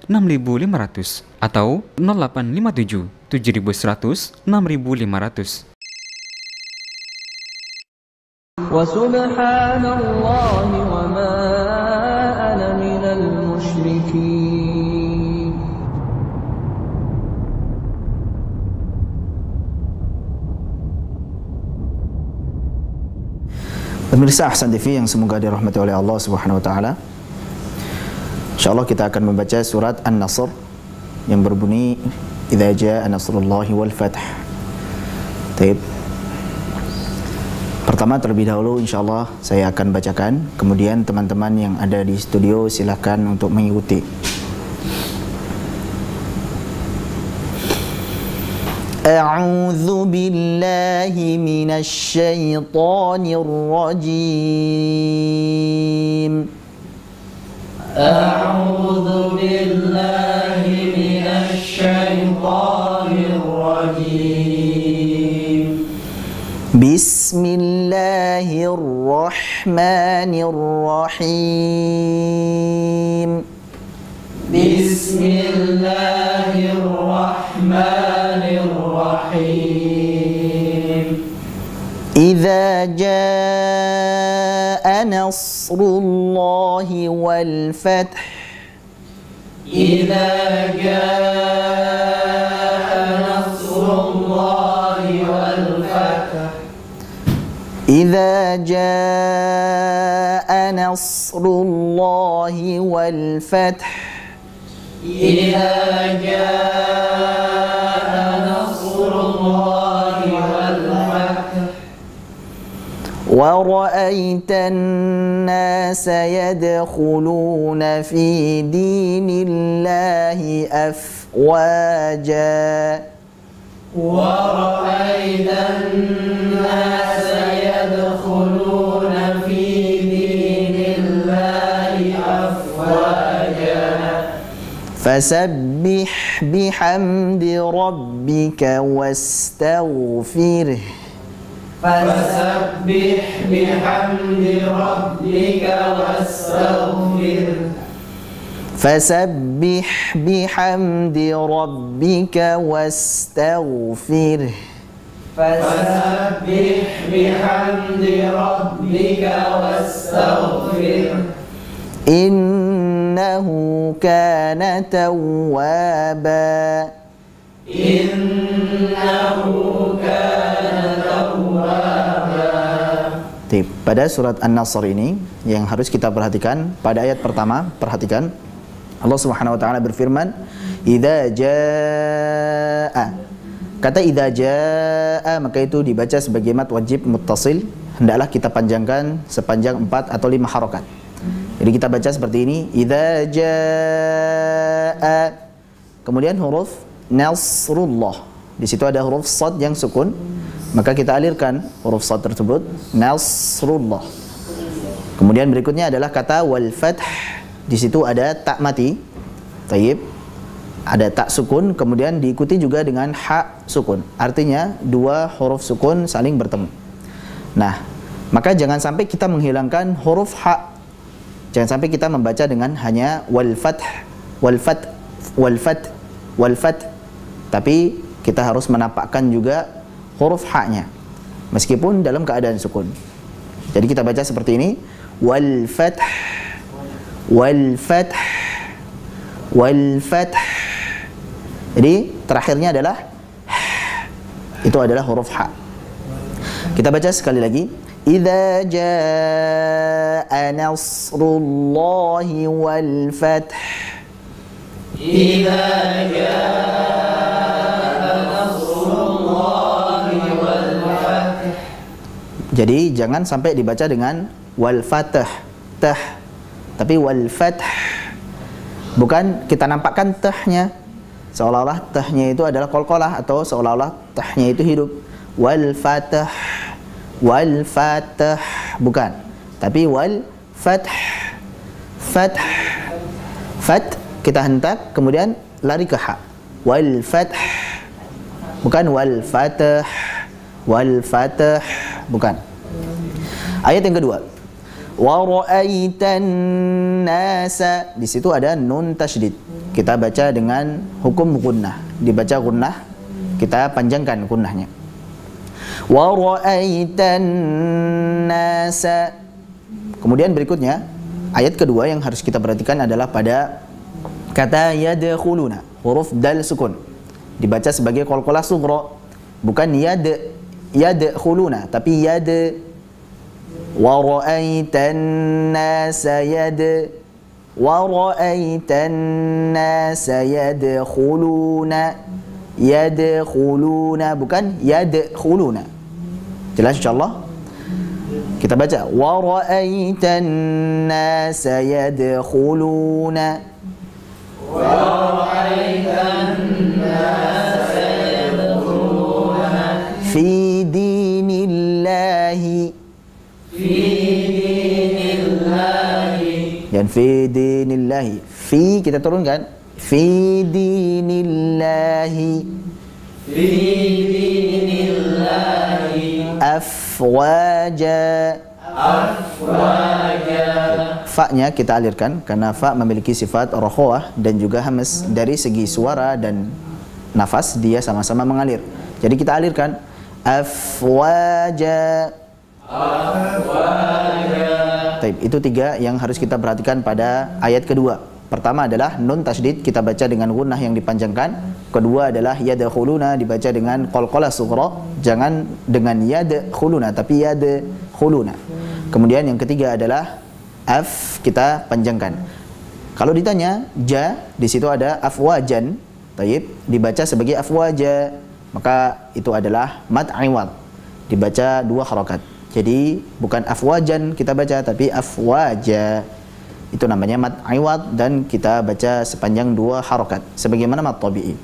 6500 atau 0857 7100 6500. Wa subhanallahi wa ma ana minal musyrikin. Pemirsa Ahsan TV yang semoga dirahmati oleh Allah Subhanahu wa taala. Insyaallah kita akan membaca surat An-Nasr yang berbunyi idza jaa nasrullahi wal fath. Baik. Pertama terlebih dahulu insyaallah saya akan bacakan, kemudian teman-teman yang ada di studio silakan untuk mengikuti. A'udzu billahi minasy syaithanir rajim. أعوذ بالله من الشيطان الرجيم بسم الله الرحمن الرحيم بسم الله الرحمن الرحيم إذا جاء نصر الله والفتح إذا جاء نصر الله والفتح إذا جاء نصر الله والفتح إذا جاء نصر الله والفتح ورأيت الناس يدخلون في دين الله أفواجا ورأيت الناس يدخلون في دين الله أفواجا فسبح بحمد ربك واستغفره فسبح بحمد ربك واستغفره فسبح بحمد ربك واستغفره فسبح بحمد ربك واستغفره إنه كان توابا إنه كان توابا. Pada surat An-Nasr ini yang harus kita perhatikan pada ayat pertama, perhatikan Allah Subhanahu wa taala berfirman, "Idza jaa." Kata idza jaa maka itu dibaca sebagai mad wajib muttasil, hendaklah kita panjangkan sepanjang 4 atau 5 harokat. Jadi kita baca seperti ini, idza jaa. Kemudian huruf nasrullah. Di situ ada huruf shad yang sukun, maka kita alirkan huruf shad tersebut nasrullah. Kemudian berikutnya adalah kata wal fath. Di situ ada tak mati. Tayyib. Ada tak sukun, kemudian diikuti juga dengan ha sukun. Artinya dua huruf sukun saling bertemu. Nah, maka jangan sampai kita menghilangkan huruf ha. Jangan sampai kita membaca dengan hanya wal fath, wal fath, wal fath, wal fath. Tapi kita harus menampakkan juga huruf ha-nya meskipun dalam keadaan sukun. Jadi kita baca seperti ini, wal fath, wal fath, wal fath. Jadi terakhirnya adalah itu adalah huruf ha. Kita baca sekali lagi, idza jaa nasrullahi wal fath. Idza jaa Jadi jangan sampai dibaca dengan wal fatah, tah, tapi wal fath. Bukan kita nampakkan tahnya seolah-olah tahnya itu adalah qalqalah atau seolah-olah tahnya itu hidup. Wal fatah, wal fatah, bukan. Tapi wal fath, fath, fath kita hentak kemudian lari ke ha. Wal fath, bukan wal fatah, wal fatah, bukan. Ayat yang kedua, wa ra'aitan nasa. Di situ ada nun tasydid. Kita baca dengan hukum gunnah. Dibaca gunnah, kita panjangkan gunnahnya. Wa ra'aitan nasa. Kemudian berikutnya, ayat kedua yang harus kita perhatikan adalah pada kata yadkhuluna, huruf dal sukun. Dibaca sebagai qalqalah sughra, bukan yadkhuluna, tapi yad. Wa ra'aitan nasa wa ra'aitan nasa yadkhuluna, bukan yadkhuluna. Jelas insyaallah? Kita baca wa ra'aitan nasa yadkhuluna, wa ra'aitan nasa yadkhuluna fi dinillahi, fi dinillahi, dan fi dinillahi dinillahi. Fi kita turunkan. Fi dinillahi. Fi dinillahi. Afwaja. Afwaja. Fa-nya kita alirkan karena fa memiliki sifat rokhawah dan juga hamas. Dari segi suara dan nafas dia sama-sama mengalir. Jadi kita alirkan afwaja. Afwaja. Taib, itu 3 yang harus kita perhatikan pada ayat kedua. Pertama adalah nun tasydid kita baca dengan gunnah yang dipanjangkan. Kedua adalah yadkhuluna dibaca dengan qalqalah sughra, jangan dengan yadkhuluna tapi yadkhuluna. Kemudian yang ketiga adalah af kita panjangkan. Kalau ditanya ja, di situ ada afwajan, taib, dibaca sebagai afwaja, maka itu adalah mad iwad, dibaca 2 harakat. Jadi bukan afwajan kita baca tapi afwaja. Itu namanya mad iwad dan kita baca sepanjang 2 harakat sebagaimana mad tabi'i.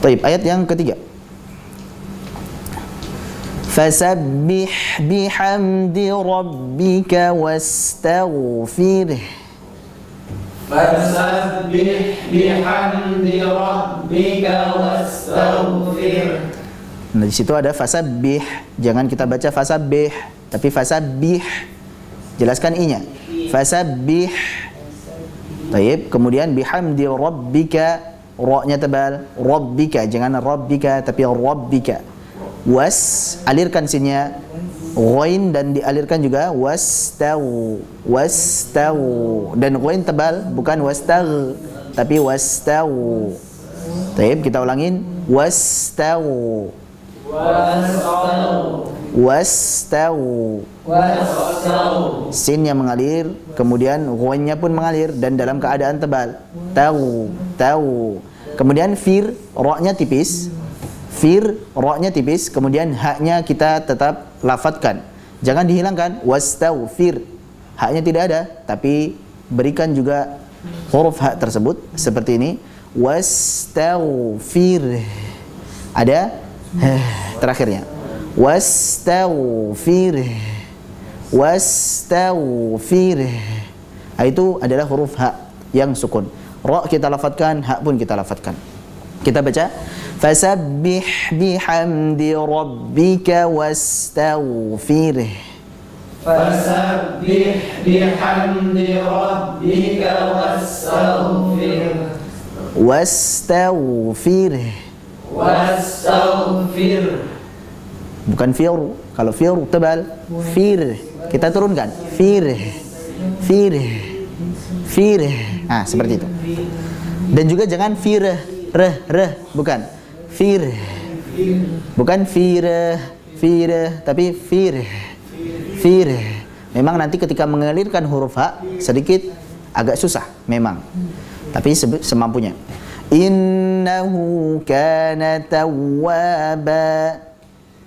Taib, ayat yang ketiga. Fasabbih bihamdi rabbika wastaghfirh. Fasabbih bihamdi rabbika wastaghfirh. Nah, di situ ada fasabbih, jangan kita baca fasabbih, tapi fasabbih. Jelaskan i-nya. Fasabbih. Baik, kemudian bihamdi rabbika, ra-nya tebal, rabbika, jangan rabbika tapi rabbika. Was, alirkan sin-nya, ghain dan dialirkan juga wastaw, wastaw, dan ghain tebal bukan wastagh tapi wastaw. Baik, kita ulangin wastaw. Wastaw. Sinnya mengalir, kemudian ghainnya pun mengalir dan dalam keadaan tebal. Tahu. Kemudian fir, ra-nya tipis. Fir, ra-nya tipis, kemudian haknya kita tetap lafadzkan. Jangan dihilangkan. Wastaghfir. Haknya tidak ada, tapi berikan juga huruf hak tersebut seperti ini. Wastaghfir. Ada terakhirnya. Wastaghfir. Wastaghfir. Itu adalah huruf hak yang sukun. Ra kita lafadzkan, hak pun kita lafadzkan. Kita baca fasabbih bihamdi rabbika wastaghfir. Fasabbih bihamdi rabbika wastaghfir. Wastaghfir. Wastaghfir. Bukan fir. Kalau fir tebal, fir. Kita turunkan. Fir. Fir. Fir. Nah, seperti itu. Dan juga jangan fir, reh, bukan. Fir. Bukan fir, tapi fir. Fir. Memang nanti ketika mengalirkan huruf ha sedikit agak susah memang. Tapi semampunya. Innahu kana tawwaba.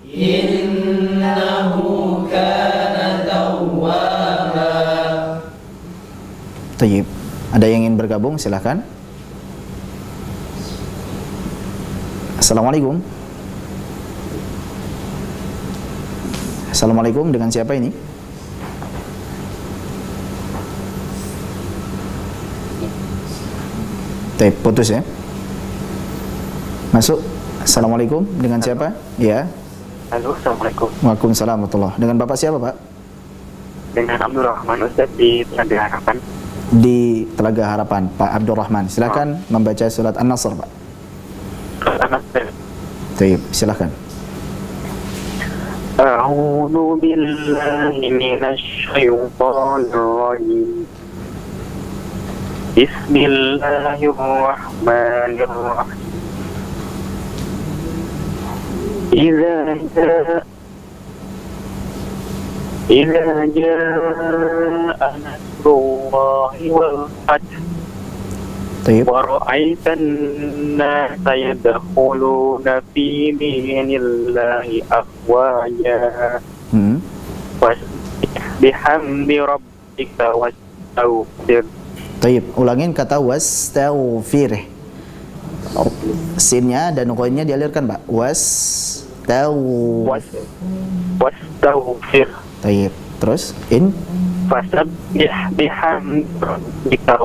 Innahu kana tawwaba. Tayyib. Ada yang ingin bergabung silahkan. Assalamualaikum. Assalamualaikum, dengan siapa ini? Tayyib, putus ya. Masuk. Assalamualaikum, dengan siapa? Ya. Halo, Assalamualaikum. Waalaikumsalam warahmatullahi. Dengan Bapak siapa, Pak? Dengan Abdurrahman Ustaz di Telaga Harapan. Di Telaga Harapan, Pak Abdurrahman. Silakan membaca surat An-Nasr, Pak. An-Nasr. Baik, silakan. A'udzu billahi minasy syaithanir rajim. Bismillahirrahmanirrahim. Idza jaa nasrullahi wal fath wa ra'aitan nasa yadkhuluna fi dinillahi afwaja bihamdi rabbika wastaghfir. Taib, ulangin kata wastaghfir. Sinnya dan ghainnya dialirkan, Pak. Wastaghfir. Taib. Terus in fasabbih bihamdi rabbika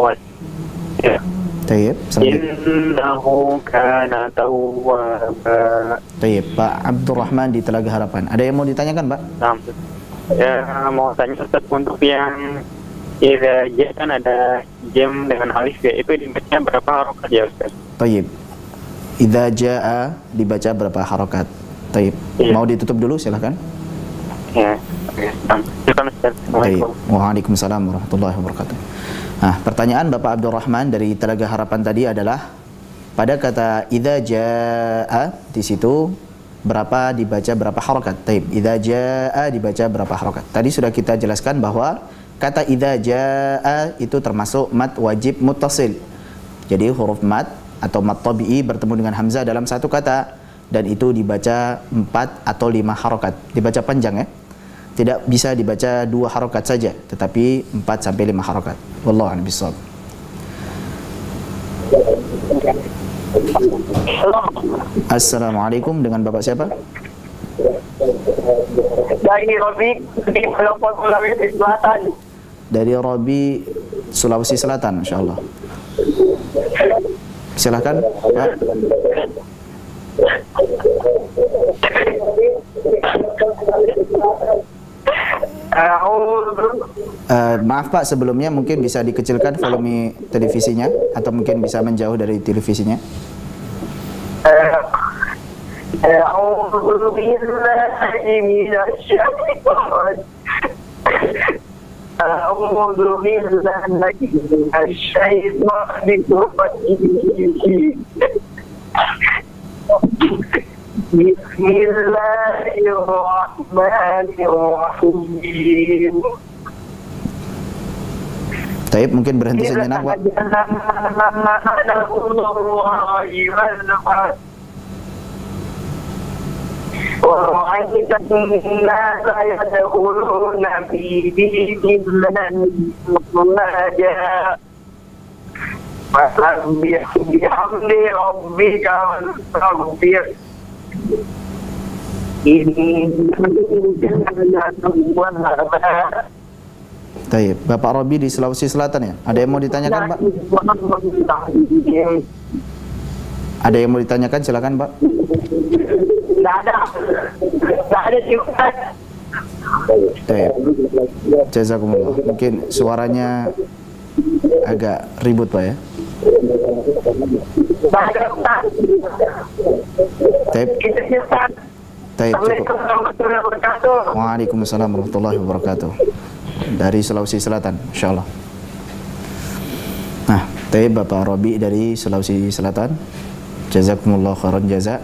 ya. Tayyib. Innahu kana tawwaba. Tayyib. Pak Abdurrahman di Telaga Harapan. Ada yang mau ditanyakan, Pak? Ya, mau tanya Ustaz, untuk yang idza ja kan ada jam dengan alif ya, itu dibaca berapa harokat ya Ustaz? Tayyib. Idza jaa dibaca berapa harokat? Tayyib. Iya. Mau ditutup dulu, silahkan. Ya. Silakan Ustaz. Tayyib. Waalaikumsalam warahmatullahi wabarakatuh. Nah, pertanyaan Bapak Abdurrahman dari Telaga Harapan tadi adalah pada kata idza jaa di situ berapa dibaca berapa harokat? Taib. Idza jaa dibaca berapa harokat? Tadi sudah kita jelaskan bahwa kata idza jaa itu termasuk mad wajib muttasil. Jadi huruf mad atau mad tabi'i bertemu dengan hamzah dalam satu kata dan itu dibaca 4 atau 5 harokat. Dibaca panjang ya. Tidak bisa dibaca 2 harokat saja, tetapi 4 sampai 5 harokat. Wallahu a'lam bishawab. Assalamualaikum, dengan Bapak siapa? Dari Robi di Pelopon Sulawesi Selatan. Dari Robi Sulawesi Selatan, insyaallah. Silakan, Pak. Maaf Pak, sebelumnya mungkin bisa dikecilkan volume televisinya atau mungkin bisa menjauh dari televisinya. A'udzu billahi minasyaitonir rajim. Bismillahirrahmanirrahim. Taib, mungkin berhenti sejenak Pak. Taib. Bapak Robi di Sulawesi Selatan ya? Ada yang mau ditanyakan Pak? Ada yang mau ditanyakan, silakan Pak. Tidak ada juga. Taib. Jazakumullah. Mungkin suaranya agak ribut Pak ya. Taib. Taib, cukup. Waalaikumsalam warahmatullahi wabarakatuh. Dari Sulawesi Selatan, insyaallah. Nah, Taib Bapak Robi dari Sulawesi Selatan. Jazakumullah khairan jaza.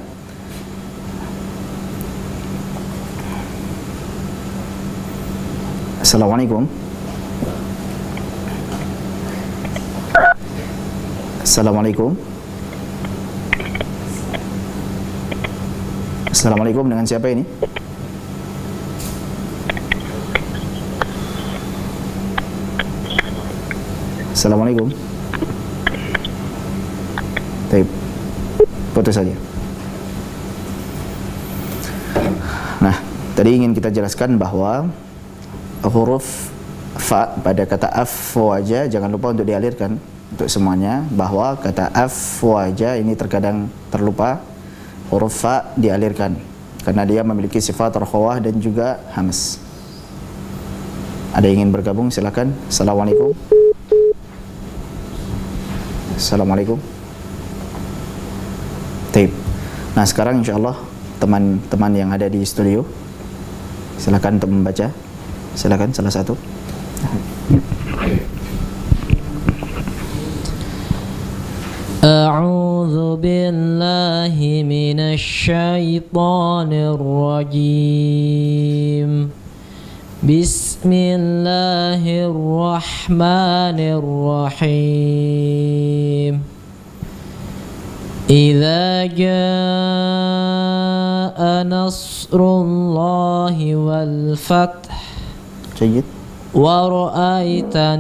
Assalamualaikum. Assalamualaikum. Assalamualaikum, dengan siapa ini? Assalamualaikum. Baik, putus saja. Nah, tadi ingin kita jelaskan bahwa huruf fa pada kata afwaja jangan lupa untuk dialirkan untuk semuanya, bahwa kata afwaja ini terkadang terlupa, huruf fa dialirkan karena dia memiliki sifat rakhawah dan juga hams. Ada yang ingin bergabung, silakan. Assalamualaikum. Assalamualaikum. Taib. Nah, sekarang insyaallah teman-teman yang ada di studio silakan untuk membaca. Silakan salah satu. A'udzu billahi minasy syaithanir rajim. Bismillahirrahmanirrahim. Idza jaa nasrullahi wal fath. Jayyid. Wa ra'aitan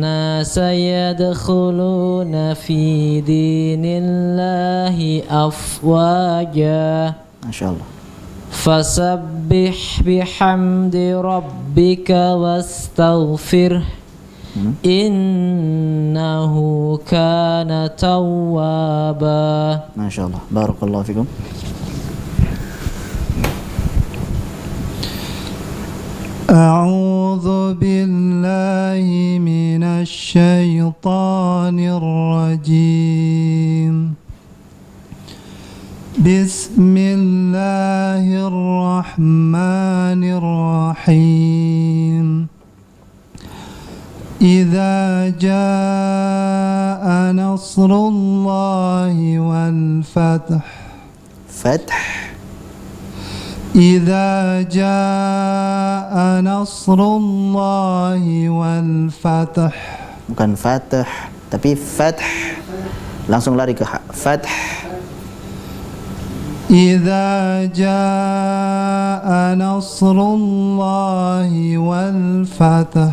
nasa yadkhuluna fi dinillahi afwaja. Masyaallah. Fasabbih bihamdi rabbika wastaghfir innahu kana tawwaba. Masya Allah, barakallahu fikum. أعوذ بالله من الشيطان الرجيم بسم الله الرحمن الرحيم إذا جاء نصر الله والفتح إذا جاء نصر الله والفتح. Bukan fatah, tapi fath. Langsung lari ke fath. إذا جاء نصر الله والفتح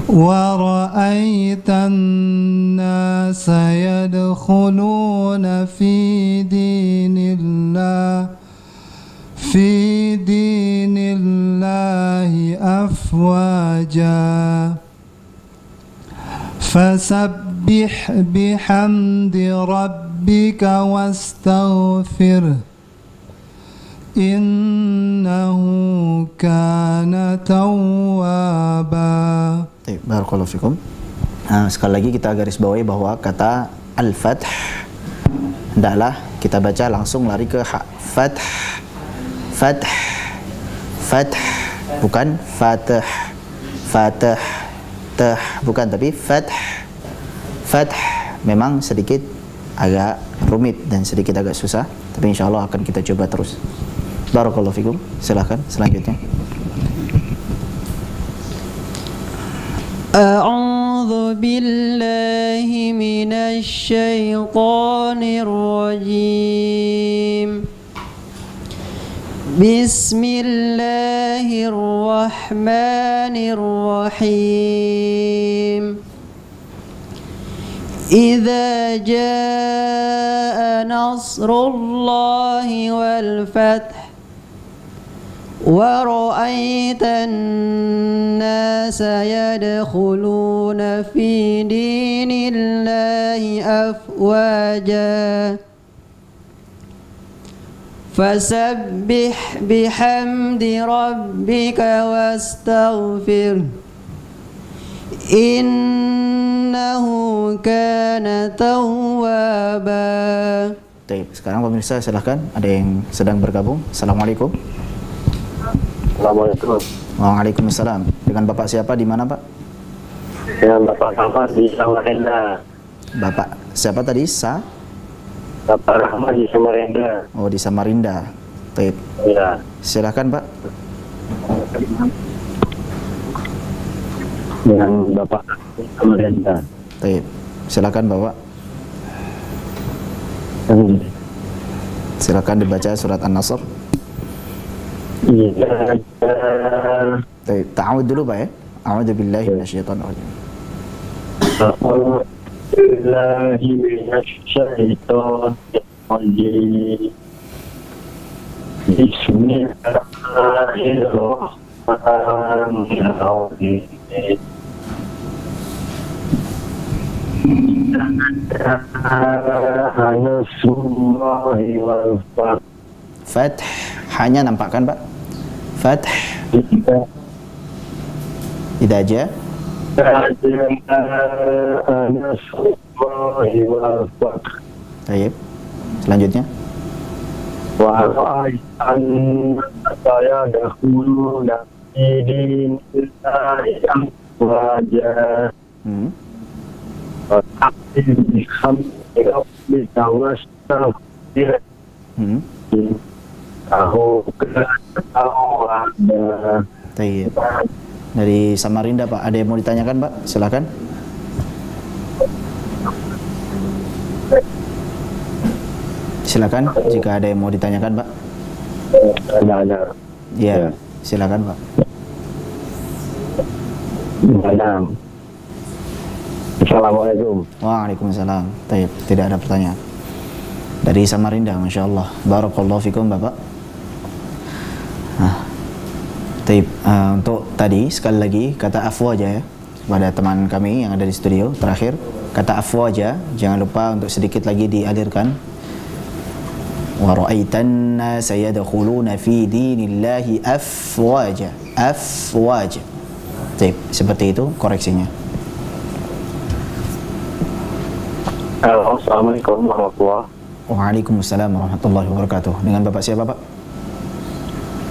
ورأيت الناس يدخلون في دين الله أفواجا فسبح بحمد ربك واستغفره إنه كان توابا. Barakallahu fikum. Sekali lagi kita garis bawahi bahwa kata al-fath hendaklah kita baca langsung lari ke ha. Fath, bukan fatah, bukan, tapi fath. Memang sedikit agak rumit dan sedikit agak susah, tapi insyaallah akan kita coba terus. Barakallahu fikum. Silakan selanjutnya. A'udzu billahi minasy syaithanir rajim. Bismillahirrahmanirrahim. Idza jaa nasrullahi wal fath ورأيت الناس يدخلون في دين الله أفواجا فسبح بحمد ربك واستغفره إنه كان توابا. Baik, sekarang pemirsa silahkan, ada yang sedang bergabung. Assalamualaikum. Assalamualaikum. Waalaikumsalam. Dengan Bapak siapa, di mana Pak? Dengan Bapak Rahmat di Samarinda. Bapak siapa tadi? Bapak Rahmat di Samarinda. Oh, di Samarinda. Baik. Ya. Silakan Pak. Dengan Bapak di Samarinda. Baik. Silakan Bapak. Silakan dibaca surat An-Nasr. Ta'awud dulu Pak ya. A'udzu billahi minasyaitonir rajim. A'udzu billahi minasyaitonir rajim. Bismillahirrahmanirrahim. Fath hanya nampakkan Pak. Fath idza jaa Baik. Selanjutnya wa ra'aitan saya dahulu nabidin ilahi wajah Dari Samarinda Pak, ada yang mau ditanyakan Pak? Silakan. Silakan jika ada yang mau ditanyakan Pak. Ada. Ya, silakan Pak. Assalamualaikum. Waalaikumsalam. Tidak ada pertanyaan. Dari Samarinda, Masya Allah. Barakallahu fikum Bapak. Untuk tadi sekali lagi kata afwaja ya pada teman kami yang ada di studio. Terakhir kata afwaja, jangan lupa untuk sedikit lagi dialirkan. Wa ra'aitan nasa yadkhuluna fi dinillahi afwaja. Afwaja. Seperti itu koreksinya. Assalamualaikum warahmatullahi wabarakatuh. Waalaikumsalam warahmatullahi wabarakatuh. Dengan Bapak siapa Pak?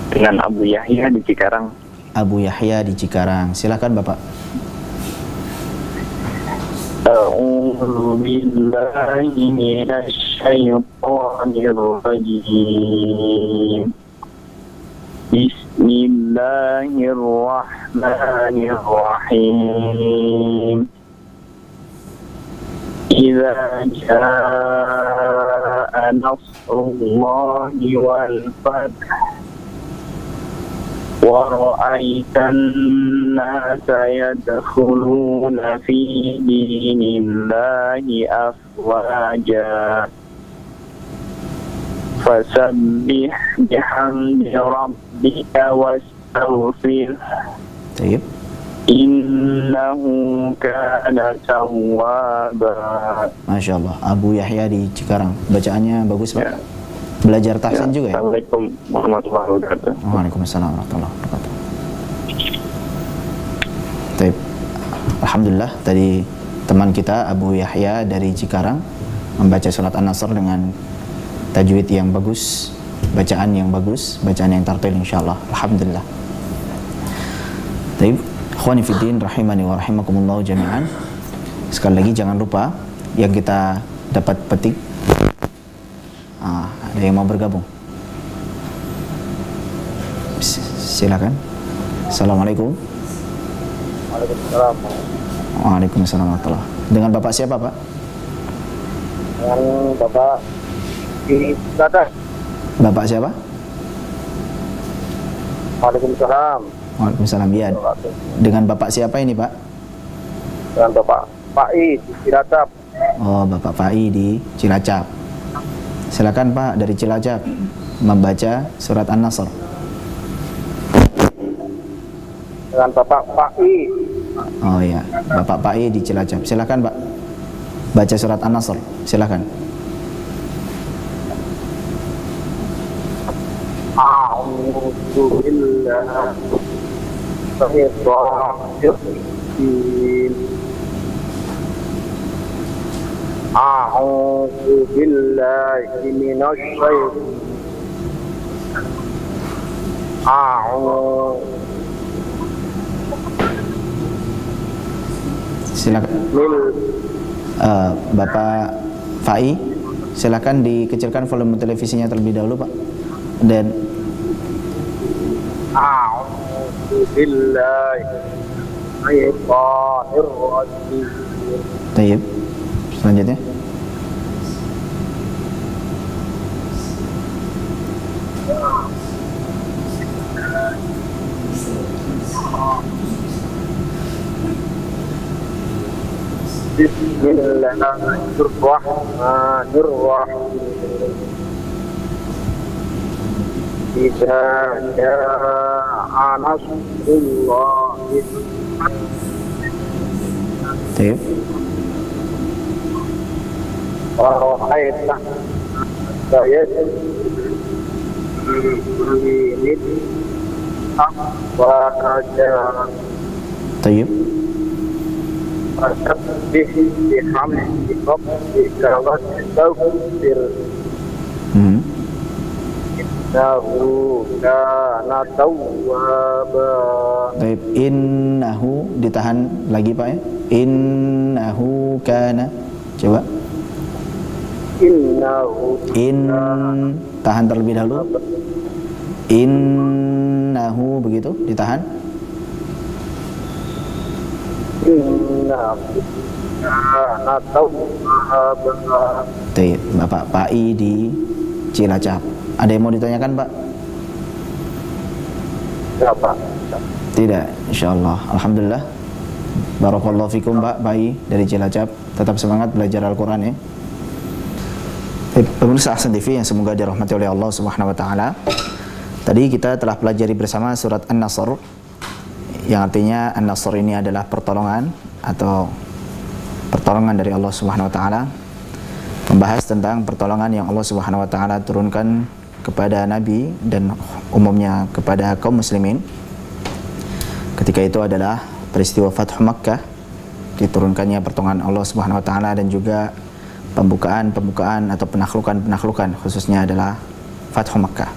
Dengan Abu Yahya di Cikarang. Abu Yahya di Cikarang. Silakan Bapak. A'udzu billahi minasy syaithanir rajim. Bismillahirrahmanirrahim. Idza jaa nasrullahi wal fath wa ra'aitan nasa yadkhuluna fi dinillahi afwaja fasabbih bihamdi rabbika wastaghfir. Baik. Innahu kana tawwaba. Masya Allah. Abu Yahya di Cikarang. Bacaannya bagus Pak. Belajar tahsin juga ya? Assalamualaikum warahmatullahi wabarakatuh. Waalaikumsalam warahmatullahi wabarakatuh. Baik. Alhamdulillah tadi teman kita Abu Yahya dari Cikarang membaca surat An-Nasr dengan tajwid yang bagus, bacaan yang bagus, bacaan yang tartil insyaallah. Alhamdulillah. Baik. Ikhwani fiddin rahimani wa rahimakumullah jami'an. Sekali lagi jangan lupa yang kita dapat petik. Ada yang mau bergabung? Silakan. Assalamualaikum. Waalaikumsalam. Waalaikumsalam warahmatullahi. Dengan Bapak siapa Pak? Dengan Bapak di Cilacap. Bapak siapa? Waalaikumsalam. Waalaikumsalam. Ya. Dengan Bapak siapa ini Pak? Dengan Bapak Pak I di Cilacap. Oh, Bapak Pak I di Cilacap. Silakan Pak dari Cilacap membaca surat An-Nasr. Dengan Bapak Pak I. Oh ya, Bapak Pak I di Cilacap. Silakan Pak baca surat An-Nasr. Silakan. A'udzu billahi minasyaitonir rajim. A'udzu billahi minasy syaitonir. Silakan. Bapak Fai, silakan dikecilkan volume televisinya terlebih dahulu Pak. Dan A'udzu billahi minasyaitonir rajim. Tayyib. Selanjutnya. Bismillahirrahmanirrahim. Idza jaa nasrullahi. Tayyib. Ra'aita sayyi'in afwaja. Tayyib. Fasabbih bihamdi rabbika wastaghfir. Innahu kana tawwaba. Tayyib. Innahu ditahan lagi Pak ya. Innahu kana. Coba. Tahan terlebih dahulu. Innahu begitu ditahan. Bapak Pak I di Cilacap. Ada yang mau ditanyakan Pak? Ya Pak. Tidak, insyaallah. Alhamdulillah. Barakallahu fikum Pak I dari Cilacap. Tetap semangat belajar Al-Quran ya. Pemirsa Ahsan TV yang semoga dirahmati oleh Allah Subhanahu wa taala. Tadi kita telah pelajari bersama surat An-Nasr, yang artinya An-Nasr ini adalah pertolongan atau pertolongan dari Allah Subhanahu wa taala. Membahas tentang pertolongan yang Allah Subhanahu wa taala turunkan kepada nabi dan umumnya kepada kaum muslimin. Ketika itu adalah peristiwa Fathu Makkah, diturunkannya pertolongan Allah Subhanahu wa taala, dan juga pembukaan atau penaklukan khususnya adalah Fathu Makkah.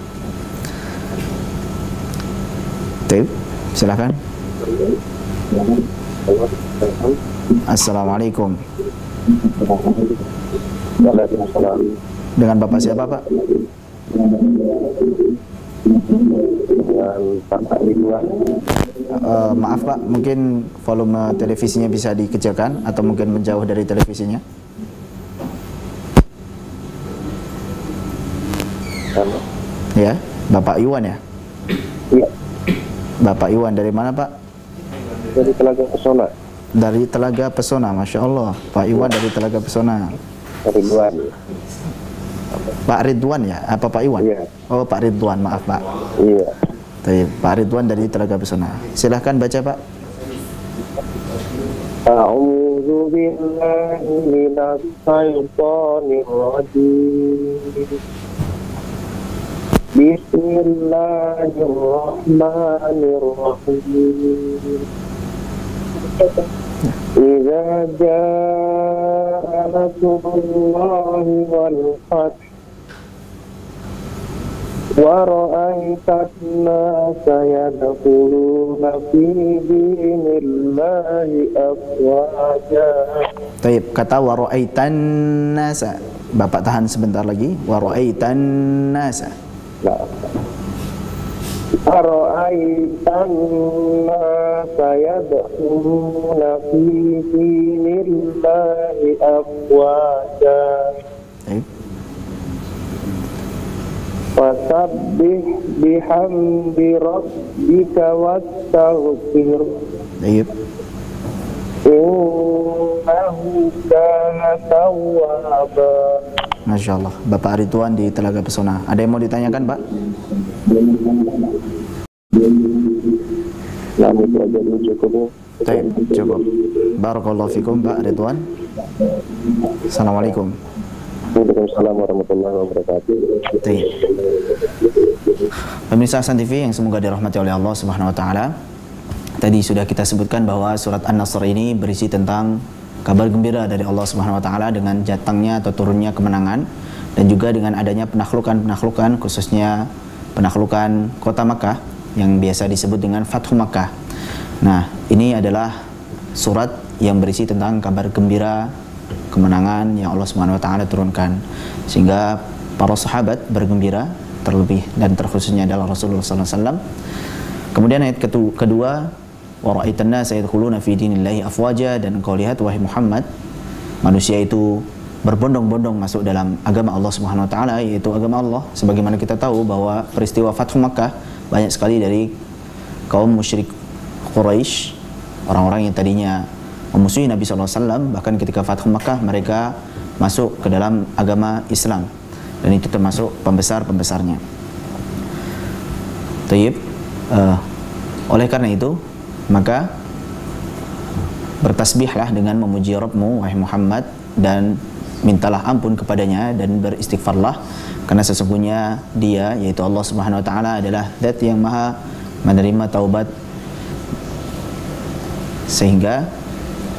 Baik, silakan. Assalamualaikum. Dengan Bapak siapa, Pak? Dengan Pak Ridwan. Maaf Pak, mungkin volume televisinya bisa dikecilkan atau mungkin menjauh dari televisinya. Halo. Ya, Bapak Iwan ya? Iya. Bapak Iwan dari mana, Pak? Dari Telaga Pesona. Dari Telaga Pesona, Masya Allah. Pak Iwan dari Telaga Pesona. Ridwan. Pak Ridwan ya? Apa Pak Iwan? Iya. Oh, Pak Ridwan, maaf Pak. Iya. Pak Ridwan dari Telaga Pesona. Silahkan baca, Pak. A'udzu billahi minasy syaithanir rajim. Bismillahirrahmanirrahim. Idza jaa'a nasrullahi wal fath wa ra'aitan nasa yadkhuluna fi dinillahi afwaja. Baik, kata wa ra'aitan nasa. Bapak tahan sebentar lagi. Wa ra'aitan nasa. Ara'aitan nasa yadkhuluna fi dinillahi afwaja. Fasabbih bihamdi rabbika wastaghfir. Baik. Innahu kana tawwaba. Masya Allah. Bapak Ridwan di Telaga Pesona. Ada yang mau ditanyakan, Pak? Nah, itu aja dulu cukup. Baik, cukup. Barakallahu fikum, Pak Ridwan. Assalamualaikum. Waalaikumsalam warahmatullahi wabarakatuh. Baik. Pemirsa Ahsan TV yang semoga dirahmati oleh Allah Subhanahu wa taala. Tadi sudah kita sebutkan bahwa surat An-Nasr ini berisi tentang kabar gembira dari Allah Subhanahu wa taala dengan datangnya atau turunnya kemenangan, dan juga dengan adanya penaklukan khususnya penaklukan kota Makkah yang biasa disebut dengan Fathu Makkah. Nah, ini adalah surat yang berisi tentang kabar gembira kemenangan yang Allah Subhanahu wa taala turunkan, sehingga para sahabat bergembira, terlebih dan terkhususnya adalah Rasulullah sallallahu alaihi wasallam. Kemudian ayat kedua, wa ra'aitan nasa yadkhuluna fi dinillahi afwaja, dan engkau lihat wahai Muhammad, manusia itu berbondong-bondong masuk dalam agama Allah Subhanahu wa taala, yaitu agama Allah. Sebagaimana kita tahu bahwa peristiwa Fathu Makkah, banyak sekali dari kaum musyrik Quraisy, orang-orang yang tadinya memusuhi Nabi SAW, bahkan ketika Fathu Makkah mereka masuk ke dalam agama Islam, dan itu termasuk pembesar-pembesarnya. Tayyib. Oleh karena itu, maka bertasbihlah dengan memuji Rabbmu wahai Muhammad, dan mintalah ampun kepadanya dan beristighfarlah, karena sesungguhnya Dia, yaitu Allah Subhanahu wa taala, adalah Zat yang Maha menerima taubat. Sehingga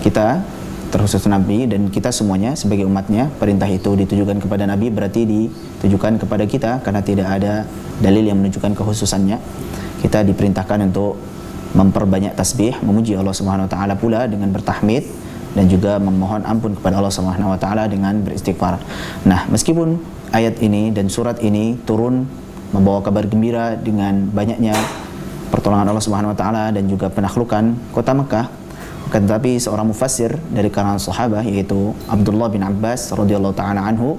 kita, terkhusus Nabi dan kita semuanya sebagai umatnya, perintah itu ditujukan kepada Nabi berarti ditujukan kepada kita, karena tidak ada dalil yang menunjukkan kekhususannya. Kita diperintahkan untuk memperbanyak tasbih, memuji Allah Subhanahu wa taala pula dengan bertahmid, dan juga memohon ampun kepada Allah Subhanahu wa taala dengan beristighfar. Nah, meskipun ayat ini dan surat ini turun membawa kabar gembira dengan banyaknya pertolongan Allah Subhanahu wa taala dan juga penaklukan kota Mekah, akan tetapi seorang mufassir dari kalangan sahabat, yaitu Abdullah bin Abbas radhiyallahu taala anhu,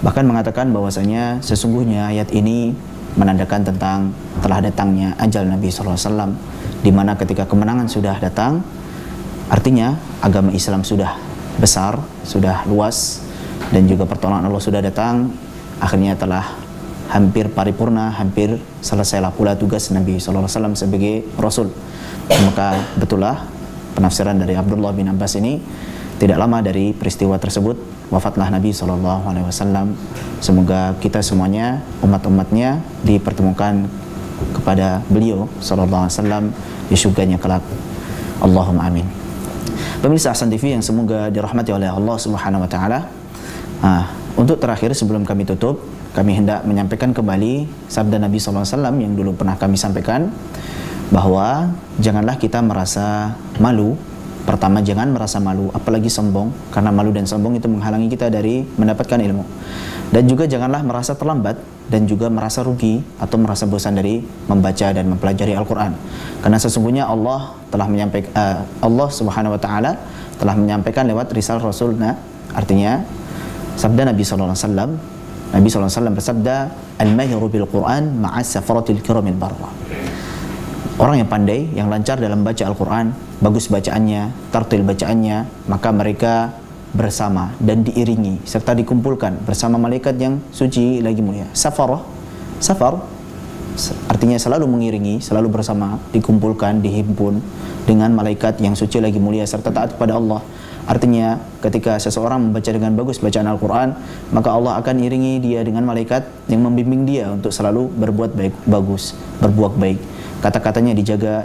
bahkan mengatakan bahwasanya sesungguhnya ayat ini menandakan tentang telah datangnya ajal Nabi sallallahu alaihi wasallam, di mana ketika kemenangan sudah datang, artinya agama Islam sudah besar, sudah luas, dan juga pertolongan Allah sudah datang, akhirnya telah hampir paripurna, hampir selesailah pula tugas Nabi SAW sebagai Rasul. Maka betullah penafsiran dari Abdullah bin Abbas ini, tidak lama dari peristiwa tersebut wafatlah Nabi SAW. Semoga kita semuanya, umat-umatnya, dipertemukan kepada beliau SAW di surganya kelak. Allahumma amin. Pemirsa Ahsan TV yang semoga dirahmati oleh Allah Subhanahu wa taala. Untuk terakhir sebelum kami tutup, kami hendak menyampaikan kembali sabda Nabi SAW yang dulu pernah kami sampaikan, bahwa janganlah kita merasa malu. Pertama, jangan merasa malu, apalagi sombong, karena malu dan sombong itu menghalangi kita dari mendapatkan ilmu. Dan juga janganlah merasa terlambat dan juga merasa rugi atau merasa bosan dari membaca dan mempelajari Al-Quran. Karena sesungguhnya Allah telah menyampaikan, Allah Subhanahu wa taala telah menyampaikan lewat risal Rasulnya. Artinya sabda Nabi SAW, Nabi SAW bersabda, al-mahiru bil Quran ma'as safaratil kiramil barra. Orang yang pandai, yang lancar dalam baca Al-Quran, bagus bacaannya, tartil bacaannya, maka mereka bersama dan diiringi serta dikumpulkan bersama malaikat yang suci lagi mulia. Safar artinya selalu mengiringi, selalu bersama, dikumpulkan, dihimpun dengan malaikat yang suci lagi mulia serta taat kepada Allah. Artinya ketika seseorang membaca dengan bagus bacaan Al-Quran, maka Allah akan iringi dia dengan malaikat yang membimbing dia untuk selalu berbuat baik, berbuat baik. Kata-katanya dijaga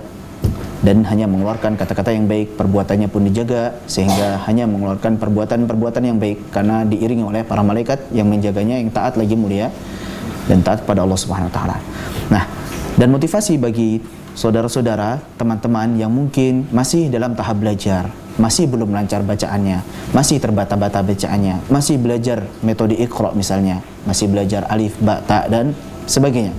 dan hanya mengeluarkan kata-kata yang baik, perbuatannya pun dijaga sehingga hanya mengeluarkan perbuatan-perbuatan yang baik karena diiringi oleh para malaikat yang menjaganya, yang taat lagi mulia dan taat kepada Allah Subhanahu wa taala. Nah, dan motivasi bagi saudara-saudara, teman-teman yang mungkin masih dalam tahap belajar, masih belum lancar bacaannya, masih terbata-bata bacaannya, masih belajar metode Iqra misalnya, masih belajar alif, ba, ta dan sebagainya.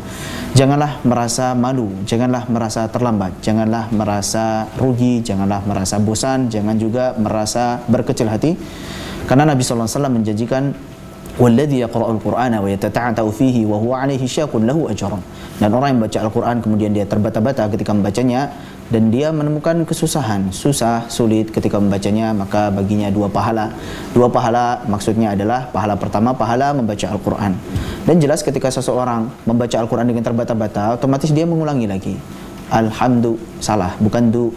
Janganlah merasa malu, janganlah merasa terlambat, janganlah merasa rugi, janganlah merasa bosan, jangan juga merasa berkecil hati. Karena Nabi SAW menjanjikan, "Walladzi yaqra'ul Qur'ana wa yatata'atu fihi wa huwa 'alaihi syaqqun lahu ajrun." Dan orang yang baca Al-Qur'an kemudian dia terbata-bata ketika membacanya dan dia menemukan kesusahan, susah, sulit ketika membacanya, maka baginya dua pahala. Dua pahala maksudnya adalah pahala pertama, pahala membaca Al-Quran. Dan jelas ketika seseorang membaca Al-Quran dengan terbata-bata, otomatis dia mengulangi lagi. Alhamdu, salah, bukan du.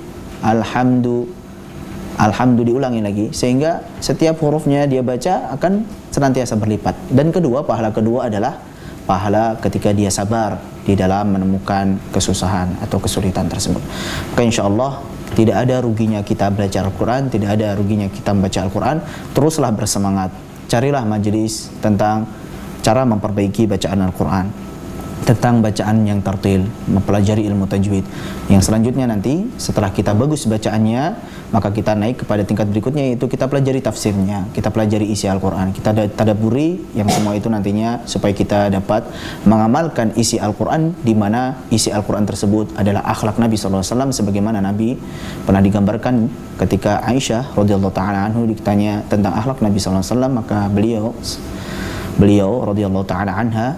Alhamdu diulangi lagi, sehingga setiap hurufnya dia baca akan senantiasa berlipat. Dan kedua, pahala kedua adalah pahala ketika dia sabar di dalam menemukan kesusahan atau kesulitan tersebut. Maka insya Allah tidak ada ruginya kita belajar Al-Quran, tidak ada ruginya kita membaca Al-Quran. Teruslah bersemangat, carilah majelis tentang cara memperbaiki bacaan Al-Quran, tentang bacaan yang tartil, mempelajari ilmu tajwid. Yang selanjutnya nanti setelah kita bagus bacaannya, maka kita naik kepada tingkat berikutnya, yaitu kita pelajari tafsirnya, kita pelajari isi Al-Quran, kita tadabburi yang semua itu nantinya supaya kita dapat mengamalkan isi Al-Quran, di mana isi Al-Quran tersebut adalah akhlak Nabi SAW, sebagaimana Nabi pernah digambarkan ketika Aisyah radhiyallahu taala anhu ditanya tentang akhlak Nabi SAW, maka beliau radhiyallahu taala anha,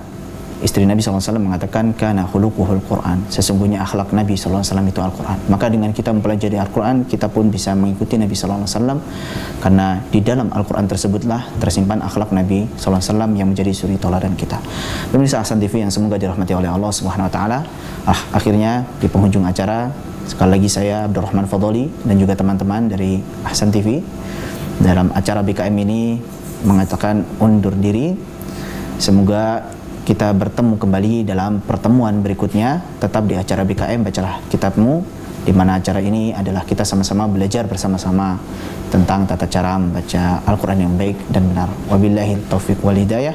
istri Nabi SAW mengatakan, kana khuluquhul Quran, sesungguhnya akhlak Nabi SAW itu Al-Quran. Maka dengan kita mempelajari Al-Quran, kita pun bisa mengikuti Nabi SAW, karena di dalam Al-Quran tersebutlah tersimpan akhlak Nabi SAW yang menjadi suri tauladan kita. Pemirsa Ahsan TV yang semoga dirahmati oleh Allah Subhanahu wa taala. Akhirnya di penghujung acara, sekali lagi saya Abdurrahman Fadholi dan juga teman-teman dari Ahsan TV dalam acara BKM ini mengatakan undur diri. Semoga kita bertemu kembali dalam pertemuan berikutnya, tetap di acara BKM Bacalah Kitabmu, di mana acara ini adalah kita sama-sama belajar bersama-sama tentang tata cara membaca Al-Quran yang baik dan benar. Wabillahi taufiq wal hidayah.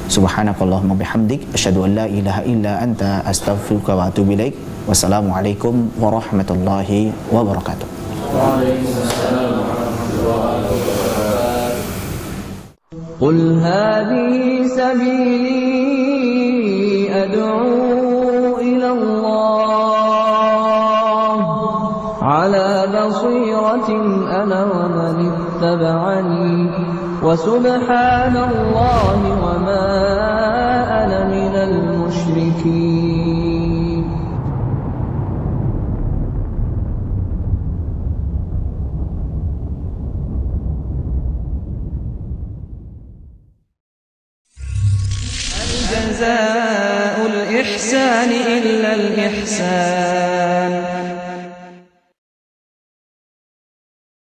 Subhanakallahumma bihamdik, asyhadu an la ilaha illa anta, astaghfiruka wa atubu ilaik. Wassalamualaikum warahmatullahi wabarakatuh. Waalaikumsalam warahmatullahi wabarakatuh. قل هذه سبيلي أدعو إلى الله على بصيرة أنا ومن اتبعني وسبحان الله وما أنا من المشركين. الإحسان